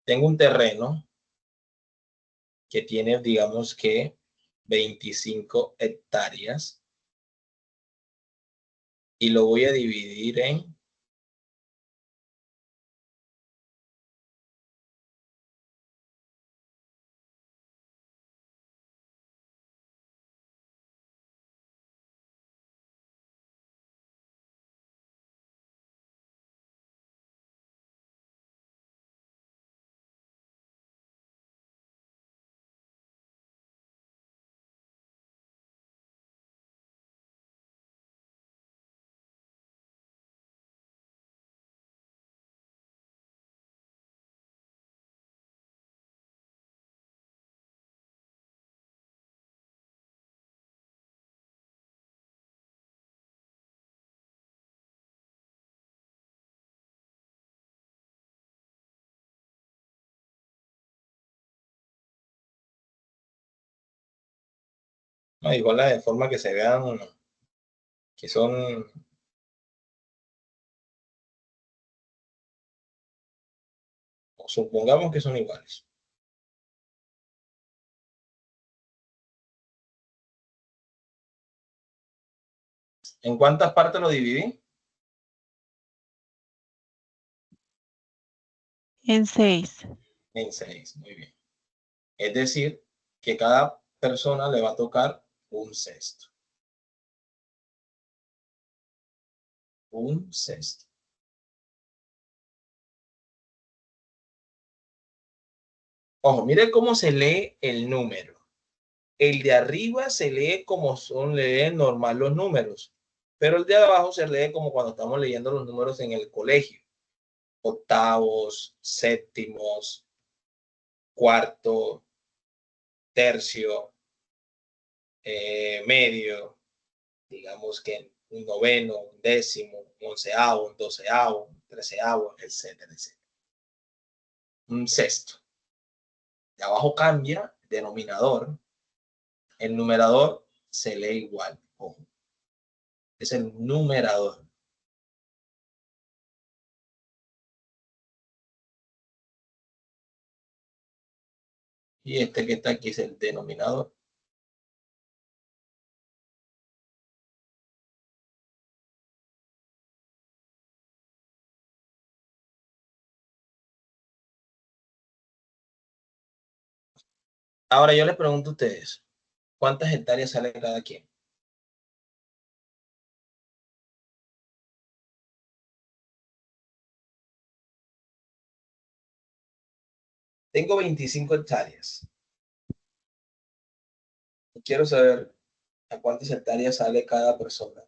tengo un terreno que tiene, digamos que 25 hectáreas y lo voy a dividir en No, igual la de forma que se vean, que son... Supongamos que son iguales. ¿En cuántas partes lo dividí? En 6. En 6, muy bien. Es decir, que cada persona le va a tocar un sexto. Un sexto. Ojo, mire cómo se lee el número. El de arriba se lee como son, leen normal los números, pero el de abajo se lee como cuando estamos leyendo los números en el colegio. Octavos, séptimos, cuarto, tercio, medio, digamos que un noveno, un décimo, un onceavo, un doceavo, un treceavo, etcétera, etcétera. Un sexto. De abajo cambia denominador. El numerador se lee igual. Ojo. Es el numerador. Y este que está aquí es el denominador. Ahora yo les pregunto a ustedes, ¿cuántas hectáreas sale cada quien? Tengo 25 hectáreas. Quiero saber a cuántas hectáreas sale cada persona.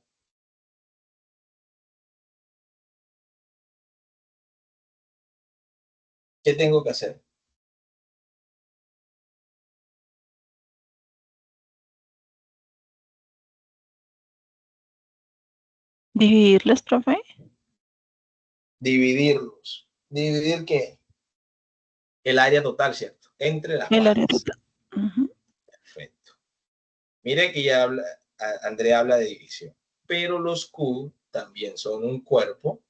¿Qué tengo que hacer? ¿Dividirlos, profe? Dividirlos. ¿Dividir qué? El área total, ¿cierto? Entre las El área partes. total. Ujú. Perfecto. Mire que ya habla, Andrea habla de división, pero los Q también son un cuerpo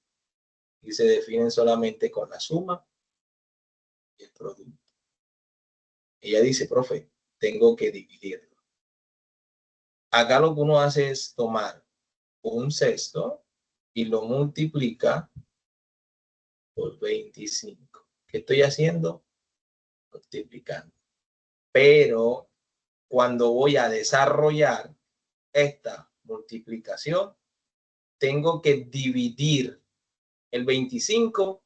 y se definen solamente con la suma y el producto. Ella dice, profe, tengo que dividirlo. Acá lo que uno hace es tomar un sexto y lo multiplica por 25. ¿Qué estoy haciendo? Multiplicando. Pero cuando voy a desarrollar esta multiplicación, tengo que dividir el 25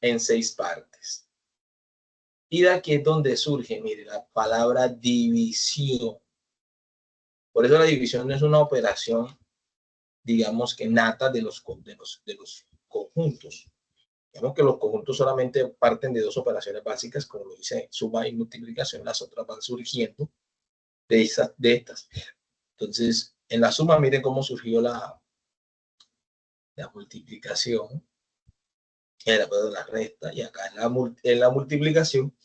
en 6 partes. Y de aquí es donde surge, mire, la palabra división. Por eso la división no es una operación, digamos que nata de los conjuntos. Digamos que los conjuntos solamente parten de dos operaciones básicas, como lo dice suma y multiplicación, las otras van surgiendo de estas. Entonces, en la suma, miren cómo surgió la multiplicación, perdón, la resta, y acá en la multiplicación,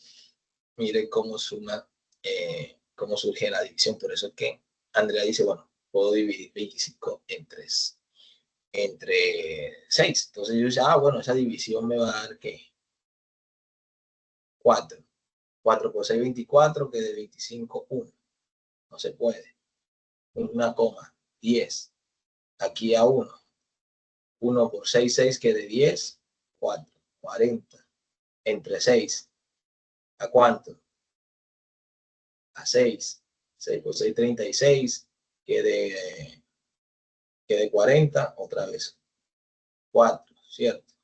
miren cómo suma, cómo surge la división. Por eso es que Andrea dice, bueno, puedo dividir 25 entre 6. Entonces yo decía, bueno, esa división me va a dar, ¿qué? 4. 4 por 6, 24, que de 25, 1. No se puede. 1,10. Aquí a 1. 1 por 6, 6, que de 10, 4. 40. Entre 6. ¿A cuánto? A 6. 6 por 6, 36. Que de 40, otra vez. 4, ¿cierto?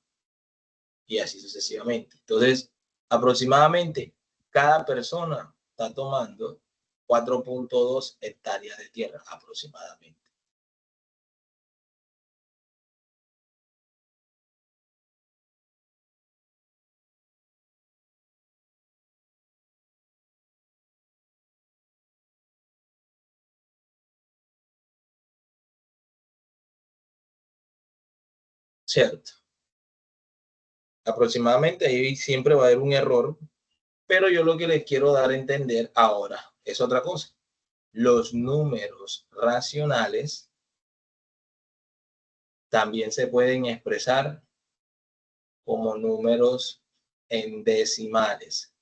Y así sucesivamente. Entonces, aproximadamente, cada persona está tomando 4.2 hectáreas de tierra, aproximadamente. ¿Cierto? Aproximadamente ahí siempre va a haber un error, pero yo lo que les quiero dar a entender ahora es otra cosa. los números racionales también se pueden expresar como números en decimales.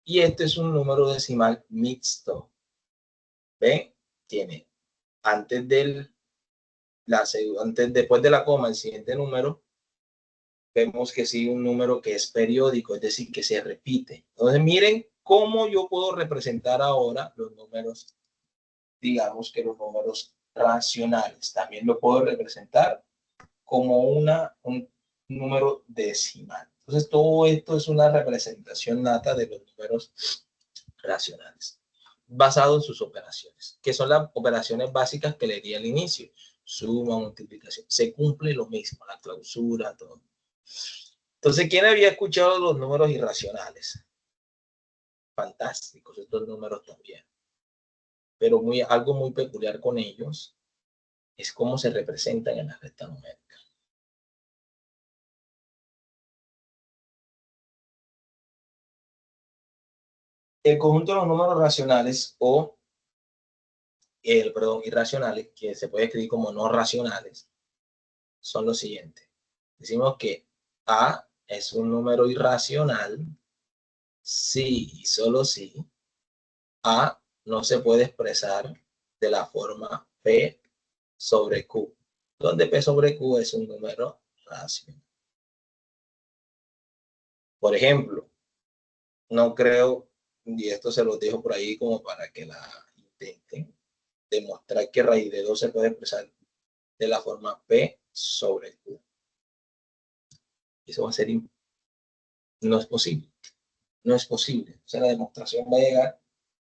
Y este es un número decimal mixto. ¿Ven? Tiene después de la coma, el siguiente número, vemos que sigue un número que es periódico, es decir, que se repite. Entonces, miren cómo yo puedo representar ahora los números, digamos que los números racionales. También lo puedo representar como un número decimal. Entonces, todo esto es una representación nata de los números racionales, basado en sus operaciones, que son las operaciones básicas que le di al inicio. Suma, multiplicación. Se cumple lo mismo, la clausura, todo. Entonces, ¿quién había escuchado los números irracionales? Fantásticos estos números también. Pero algo muy peculiar con ellos es cómo se representan en la recta numérica. El conjunto de los números racionales irracionales, que se puede escribir como no racionales, son los siguientes. Decimos que A es un número irracional si y solo si A no se puede expresar de la forma P sobre Q, donde P sobre Q es un número racional. Por ejemplo, no creo, y esto se lo dejo por ahí como para que la intenten, demostrar que raíz de 2 se puede expresar de la forma P sobre Q. Eso va a ser, no es posible. No es posible. O sea, la demostración va a llegar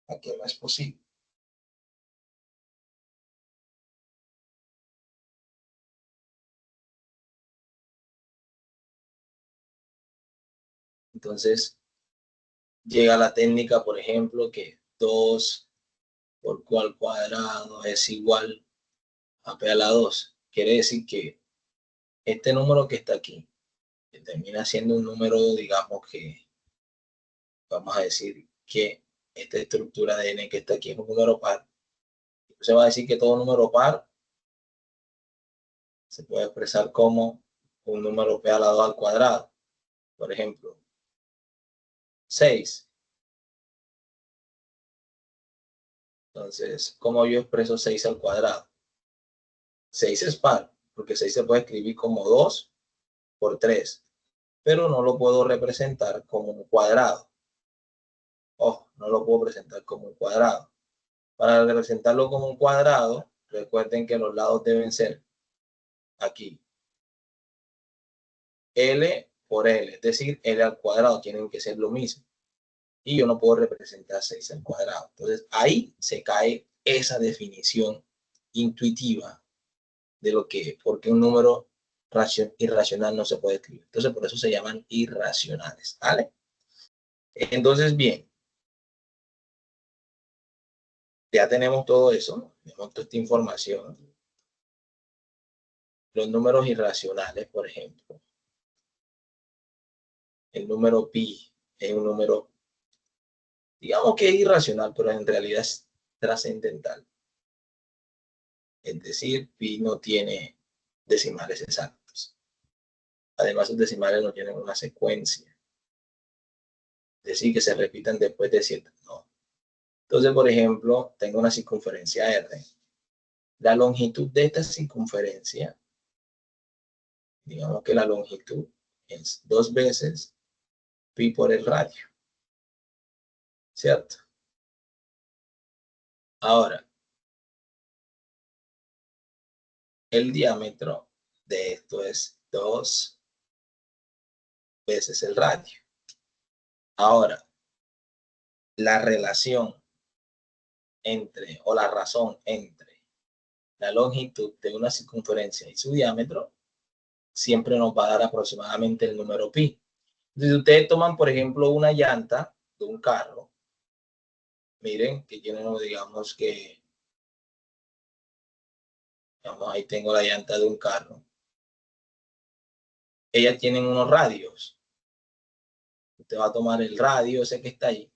a que no es posible. Entonces, llega la técnica, por ejemplo, que 2 por Q al cuadrado es igual a P a la 2. Quiere decir que este número que está aquí, que termina siendo un número, digamos que, vamos a decir que esta estructura de n que está aquí es un número par. Se va a decir que todo número par se puede expresar como un número P a la 2 al cuadrado. Por ejemplo, 6. Entonces, ¿cómo yo expreso 6 al cuadrado? 6 es par, porque 6 se puede escribir como 2 por 3, pero no lo puedo representar como un cuadrado. Ojo, no lo puedo presentar como un cuadrado. Para representarlo como un cuadrado, recuerden que los lados deben ser aquí. L por L, es decir, L al cuadrado, tienen que ser lo mismo. Y yo no puedo representar 6 al cuadrado. Entonces, ahí se cae esa definición intuitiva de lo que, porque un número irracional no se puede escribir. Entonces, por eso se llaman irracionales, ¿vale? Entonces, bien, ya tenemos todo eso, tenemos toda esta información. Los números irracionales, por ejemplo, el número pi es un número, digamos que es irracional, pero en realidad es trascendental. Es decir, pi no tiene decimales exactos. Además, sus decimales no tienen una secuencia. Es decir, que se repitan después de cierto. No. Entonces, por ejemplo, tengo una circunferencia R. La longitud de esta circunferencia, digamos que la longitud es 2 veces pi por el radio. ¿Cierto? Ahora, el diámetro de esto es 2 veces el radio. Ahora, la relación entre, o la razón entre la longitud de una circunferencia y su diámetro, siempre nos va a dar aproximadamente el número pi. Si ustedes toman, por ejemplo, una llanta de un carro, miren que tiene, digamos que, ahí tengo la llanta de un carro. Ellas tienen unos radios. Usted va a tomar el radio ese que está ahí,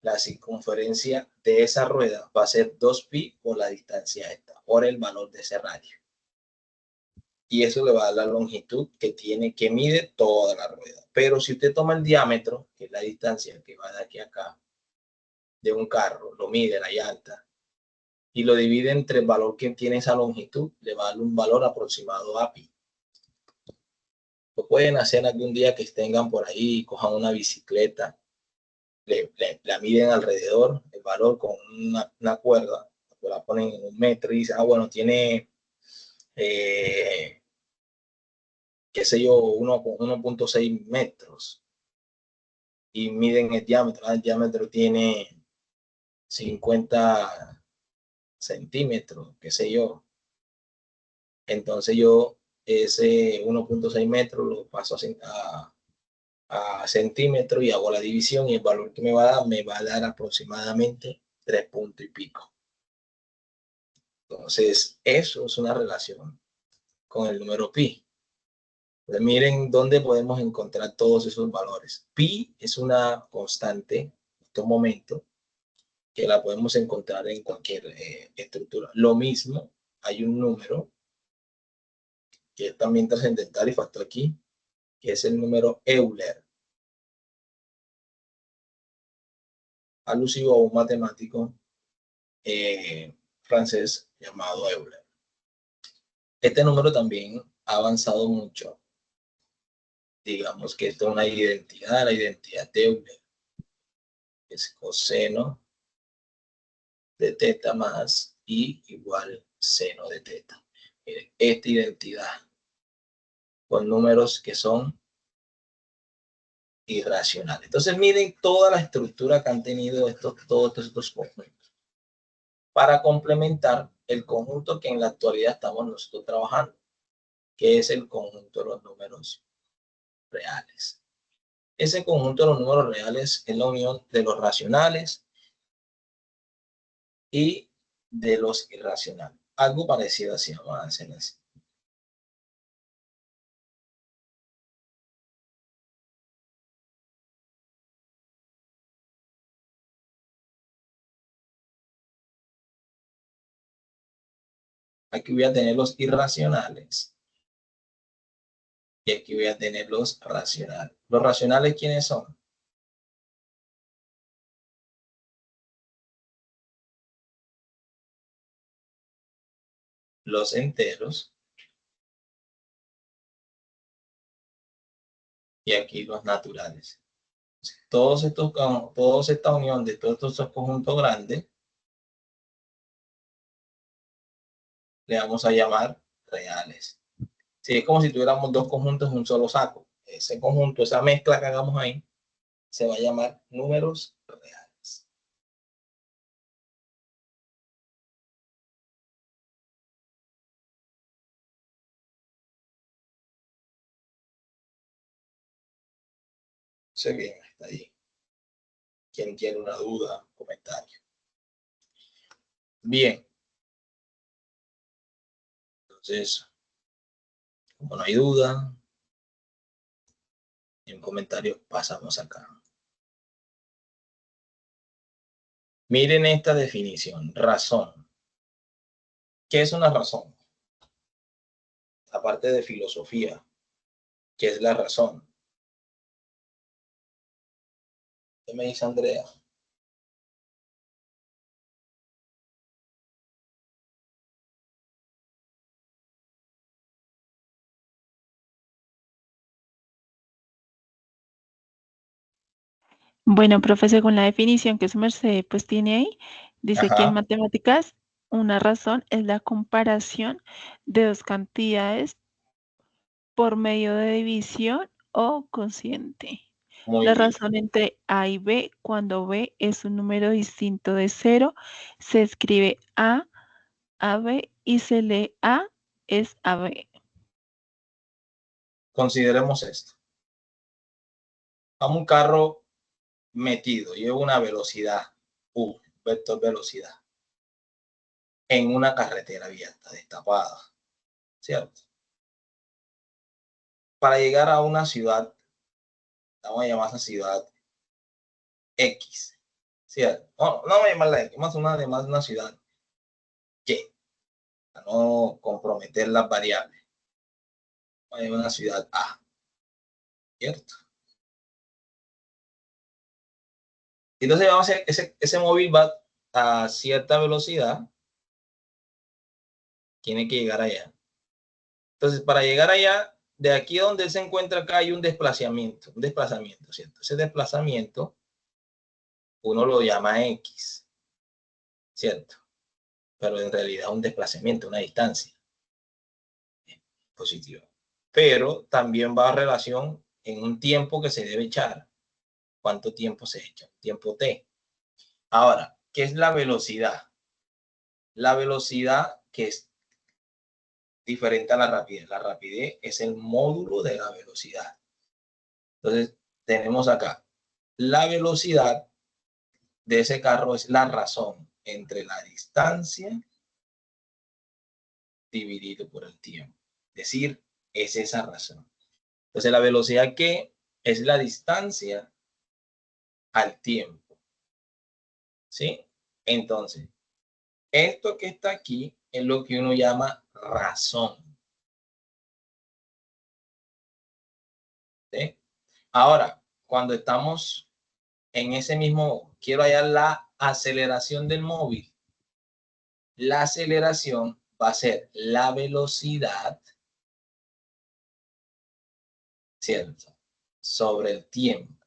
la circunferencia de esa rueda va a ser 2pi por la distancia esta, por el valor de ese radio. Y eso le va a dar la longitud que tiene, que mide toda la rueda. Pero si usted toma el diámetro, que es la distancia que va de aquí a acá, de un carro, lo mide la llanta, y lo divide entre el valor que tiene esa longitud, le va a dar un valor aproximado a pi. Lo pueden hacer algún día que tengan por ahí, cojan una bicicleta, la miden alrededor, el valor con una cuerda, la ponen en 1 metro y dicen, bueno, tiene, qué sé yo, 1.6 metros. Y miden el diámetro tiene 50 centímetros, qué sé yo. Entonces yo ese 1.6 metros lo paso a centímetros y hago la división y el valor que me va a dar aproximadamente 3 puntos y pico. Entonces eso es una relación con el número pi. Pues miren dónde podemos encontrar todos esos valores. Pi es una constante en estos momentos que la podemos encontrar en cualquier estructura. Lo mismo, hay un número que es también trascendental y faltó aquí, que es el número Euler, alusivo a un matemático francés llamado Euler. Este número también ha avanzado mucho. Digamos que esto es una identidad, la identidad de Euler es coseno de teta más i igual seno de teta. Miren, esta identidad con números que son irracionales. Entonces miren toda la estructura que han tenido todos estos conjuntos para complementar el conjunto que en la actualidad estamos nosotros trabajando, que es el conjunto de los números reales. Ese conjunto de los números reales es la unión de los racionales y de los irracionales. Algo parecido así, vamos a hacer así. Aquí voy a tener los irracionales y aquí voy a tener los racionales. ¿Los racionales quiénes son? Los enteros y aquí los naturales. Toda esta unión de todos estos conjuntos grandes le vamos a llamar reales. Sí, es como si tuviéramos dos conjuntos en un solo saco. Ese conjunto, esa mezcla que hagamos ahí, se va a llamar números reales. Se bien, hasta ahí. ¿Quién tiene una duda? Comentario. Bien. Entonces, como no hay duda, en comentarios pasamos acá. Miren esta definición, razón. ¿Qué es una razón? Aparte de filosofía, ¿qué es la razón? ¿Qué me dice Andrea? Bueno, profe, según la definición que su merced pues tiene ahí, dice que en Ajá. matemáticas una razón es la comparación de dos cantidades por medio de división o cociente. Muy La bien. razón entre A y B, cuando B es un número distinto de 0, se escribe A, AB y se lee A es AB. Consideremos esto. Vamos un carro metido, lleva una velocidad, U, vector velocidad, en una carretera abierta, destapada, ¿cierto? Para llegar a una ciudad, vamos a llamar esa ciudad X, ¿cierto? No, no voy a llamarla X, más una ciudad Y, para no comprometer las variables. Voy a llamar una ciudad A, ¿cierto? Entonces vamos a hacer, ese móvil va a cierta velocidad, tiene que llegar allá. Entonces, para llegar allá, de aquí donde él se encuentra acá hay un desplazamiento, ¿cierto? Ese desplazamiento uno lo llama X, ¿cierto? Pero en realidad un desplazamiento, una distancia positiva. Pero también va a relación en un tiempo que se debe echar. ¿Cuánto tiempo se echa? Tiempo T. Ahora, ¿qué es la velocidad? La velocidad, que es diferente a la rapidez. La rapidez es el módulo de la velocidad. Entonces, tenemos acá la velocidad de ese carro es la razón entre la distancia dividido por el tiempo. Es decir, es esa razón. Entonces, la velocidad que es la distancia al tiempo. ¿Sí? Entonces, esto que está aquí es lo que uno llama razón. ¿Sí? Ahora, cuando estamos en ese mismo, quiero hallar la aceleración del móvil. La aceleración va a ser la velocidad, ¿cierto? Sobre el tiempo.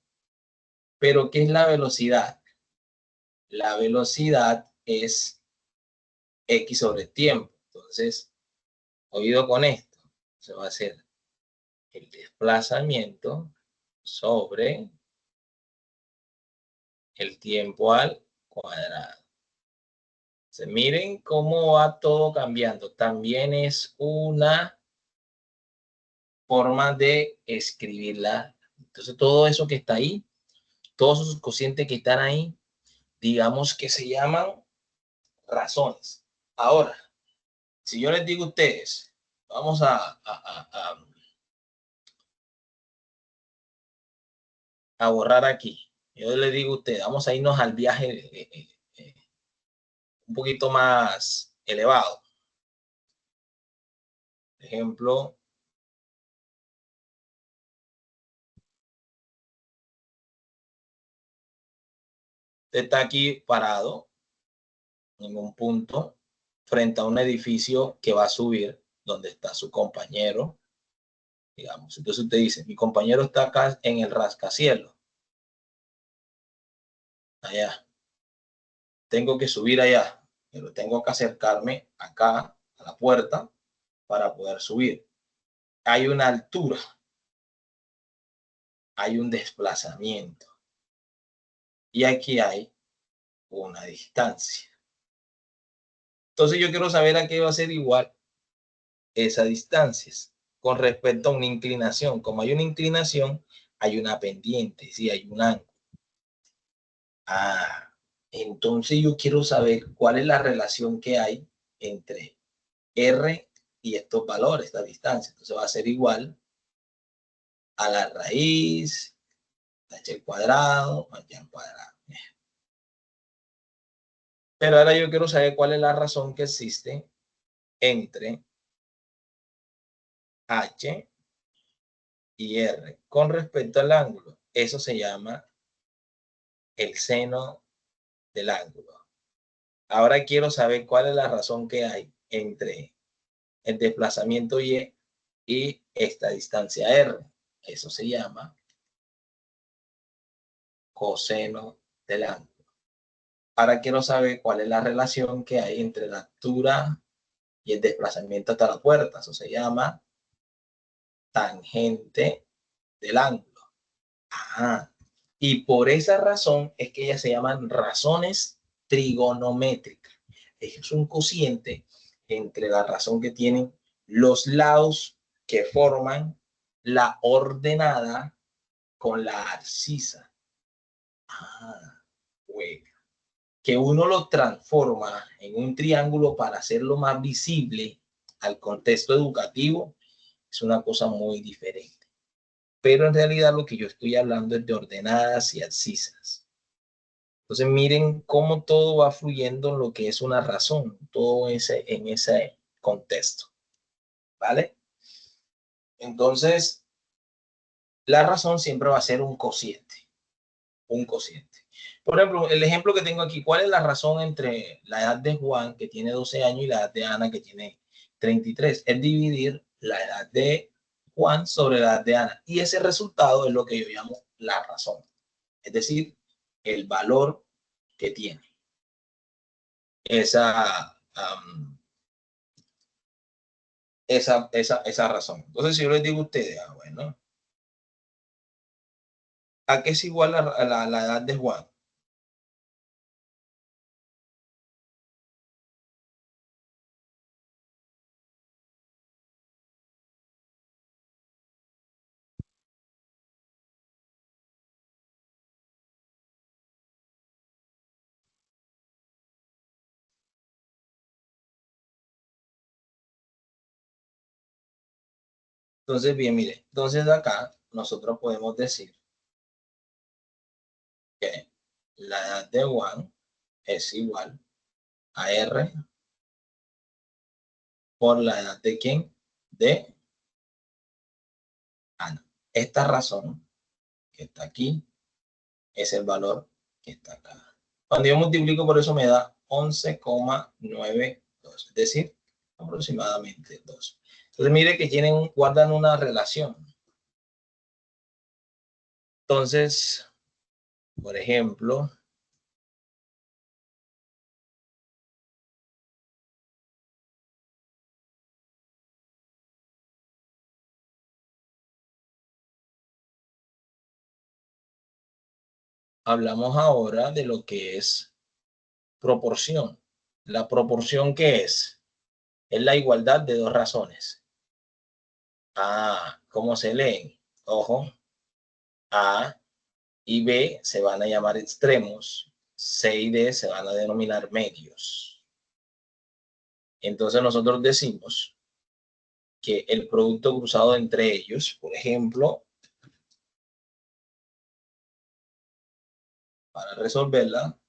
Pero, ¿qué es la velocidad? La velocidad es X sobre el tiempo. Entonces, oído con esto, se va a hacer el desplazamiento sobre el tiempo al cuadrado. Se miren cómo va todo cambiando. También es una forma de escribirla. Entonces, todo eso que está ahí, todos esos cocientes que están ahí, digamos que se llaman razones. Ahora, si yo les digo a ustedes, vamos a borrar aquí. Yo les digo a ustedes, vamos a irnos al viaje un poquito más elevado. Por ejemplo, usted está aquí parado en un punto frente a un edificio que va a subir, donde está su compañero, digamos. Entonces usted dice, mi compañero está acá en el rascacielos, allá. Tengo que subir allá, pero tengo que acercarme acá a la puerta para poder subir. Hay una altura, hay un desplazamiento y aquí hay una distancia. Entonces yo quiero saber a qué va a ser igual esas distancias con respecto a una inclinación. Como hay una inclinación, hay una pendiente, sí, hay un ángulo. Entonces yo quiero saber cuál es la relación que hay entre R y estos valores, esta distancia. Entonces va a ser igual a la raíz de h al cuadrado, h al cuadrado. Pero ahora yo quiero saber cuál es la razón que existe entre h y r con respecto al ángulo. Eso se llama el seno del ángulo. Ahora quiero saber cuál es la razón que hay entre el desplazamiento y esta distancia r. Eso se llama coseno del ángulo. Ahora quiero saber cuál es la relación que hay entre la altura y el desplazamiento hasta la puerta. Eso se llama tangente del ángulo. Y por esa razón es que ellas se llaman razones trigonométricas. Es un cociente entre la razón que tienen los lados que forman la ordenada con la abscisa. Bueno. Que uno lo transforma en un triángulo para hacerlo más visible al contexto educativo es una cosa muy diferente. Pero en realidad lo que yo estoy hablando es de ordenadas y abscisas. Entonces miren cómo todo va fluyendo en lo que es una razón, todo en ese contexto, ¿vale? Entonces, la razón siempre va a ser un cociente, un cociente. Por ejemplo, el ejemplo que tengo aquí, ¿cuál es la razón entre la edad de Juan, que tiene 12 años, y la edad de Ana, que tiene 33? Es dividir la edad de Juan sobre la edad de Ana. Y ese resultado es lo que yo llamo la razón. Es decir, el valor que tiene esa, esa razón. Entonces, si yo les digo a ustedes, bueno, ¿a qué es igual la edad de Juan? Entonces, bien, mire, entonces acá nosotros podemos decir que la edad de Juan es igual a R por la edad de quién? De Ana. Esta razón que está aquí es el valor que está acá. Cuando yo multiplico por eso me da 11,92, es decir, aproximadamente 2. Entonces mire que guardan una relación. Entonces, por ejemplo, hablamos ahora de lo que es proporción. La proporción, ¿qué es? Es la igualdad de dos razones. ¿Cómo se leen? Ojo, A y B se van a llamar extremos, C y D se van a denominar medios. Entonces nosotros decimos que el producto cruzado entre ellos, por ejemplo, para resolverla,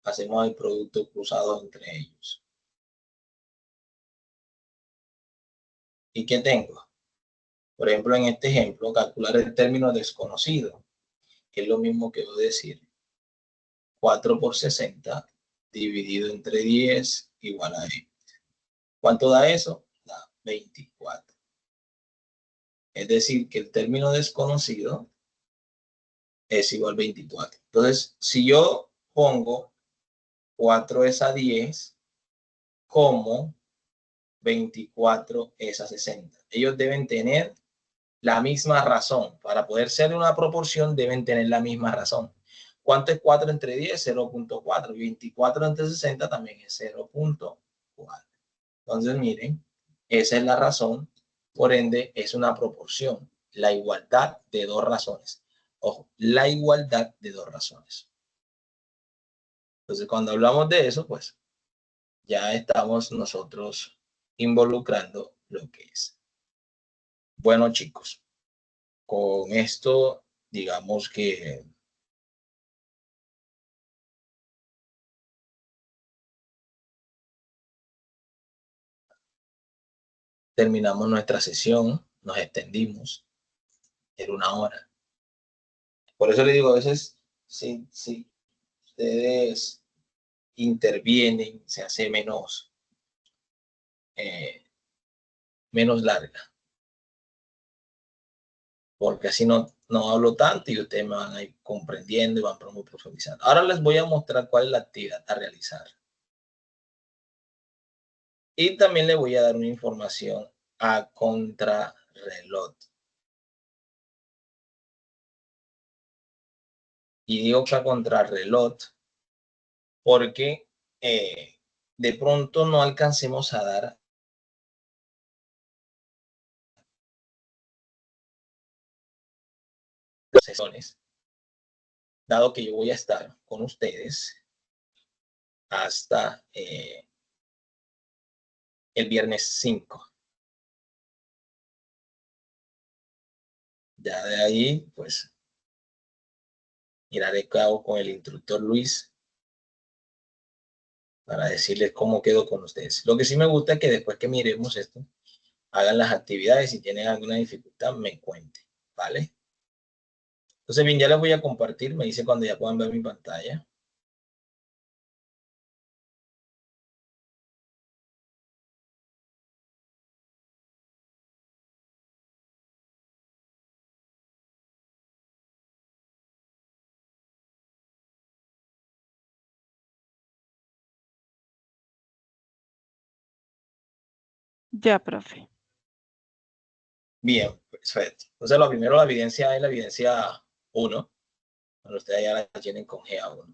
hacemos el producto cruzado entre ellos. ¿Y qué tengo? Por ejemplo, en este ejemplo, calcular el término desconocido, que es lo mismo que decir 4 por 60 dividido entre 10 igual a 20. ¿Cuánto da eso? Da 24. Es decir, que el término desconocido es igual a 24. Entonces, si yo pongo 4 es a 10, como 24 es a 60. Ellos deben tener la misma razón. Para poder ser una proporción, deben tener la misma razón. ¿Cuánto es 4 entre 10? 0.4. 24 entre 60 también es 0.4. Entonces, miren, esa es la razón. Por ende, es una proporción. La igualdad de dos razones. Ojo, la igualdad de dos razones. Entonces, cuando hablamos de eso, pues ya estamos nosotros involucrando lo que es. Bueno, chicos, con esto, digamos que terminamos nuestra sesión, nos extendimos, era 1 hora. Por eso les digo, a veces, si ustedes intervienen, se hace menos larga, porque así no hablo tanto y ustedes me van a ir comprendiendo y van profundizando. Ahora les voy a mostrar cuál es la actividad a realizar. Y también les voy a dar una información a contrarreloj. Y digo que a contrarreloj porque de pronto no alcancemos a dar las sesiones, dado que yo voy a estar con ustedes hasta el viernes 5. Ya de ahí, pues, miraré qué hago con el instructor Luis para decirles cómo quedó con ustedes. Lo que sí me gusta es que después que miremos esto, hagan las actividades. Si tienen alguna dificultad, me cuenten, ¿vale? Entonces, bien, ya les voy a compartir. Me dice cuando ya puedan ver mi pantalla. Ya, profe. Bien, perfecto. Entonces, lo primero, la evidencia es la evidencia 1. Cuando ustedes ya la tienen con GA1.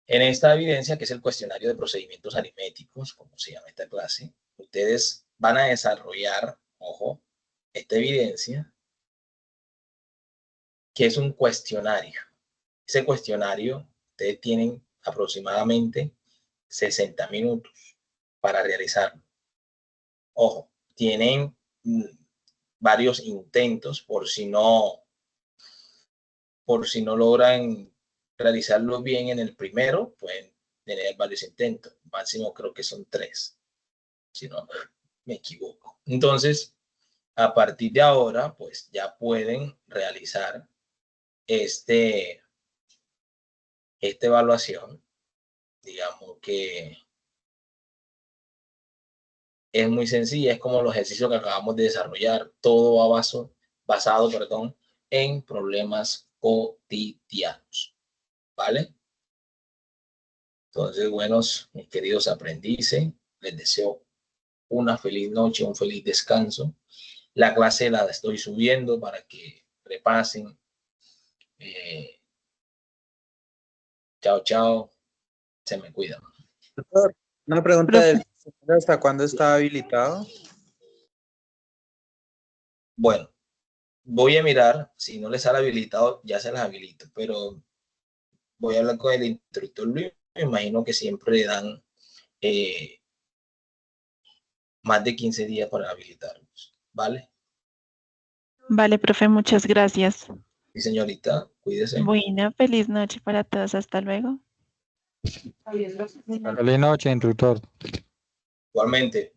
En esta evidencia, que es el cuestionario de procedimientos aritméticos, como se llama esta clase, ustedes van a desarrollar, ojo, esta evidencia, que es un cuestionario. Ese cuestionario, ustedes tienen aproximadamente 60 minutos para realizarlo. Ojo, tienen varios intentos por si no logran realizarlo bien en el primero, pueden tener varios intentos. Máximo creo que son 3, si no me equivoco. Entonces, a partir de ahora, pues ya pueden realizar esta evaluación. Digamos que es muy sencilla, es como los ejercicios que acabamos de desarrollar. Todo va basado en problemas cotidianos, ¿vale? Entonces, buenos, mis queridos aprendices, les deseo una feliz noche, un feliz descanso. La clase la estoy subiendo para que repasen. Chao, chao. Se me cuidan. Doctor, una pregunta Profe. del ¿hasta cuándo está habilitado? Bueno, voy a mirar. Si no les sale habilitado, ya se las habilito. Pero voy a hablar con el instructor Luis. Me imagino que siempre le dan más de 15 días para habilitarlos. ¿Vale? Vale, profe, muchas gracias. Sí, señorita, cuídese. Buena, feliz noche para todos. Hasta luego. Feliz noche, instructor. Igualmente.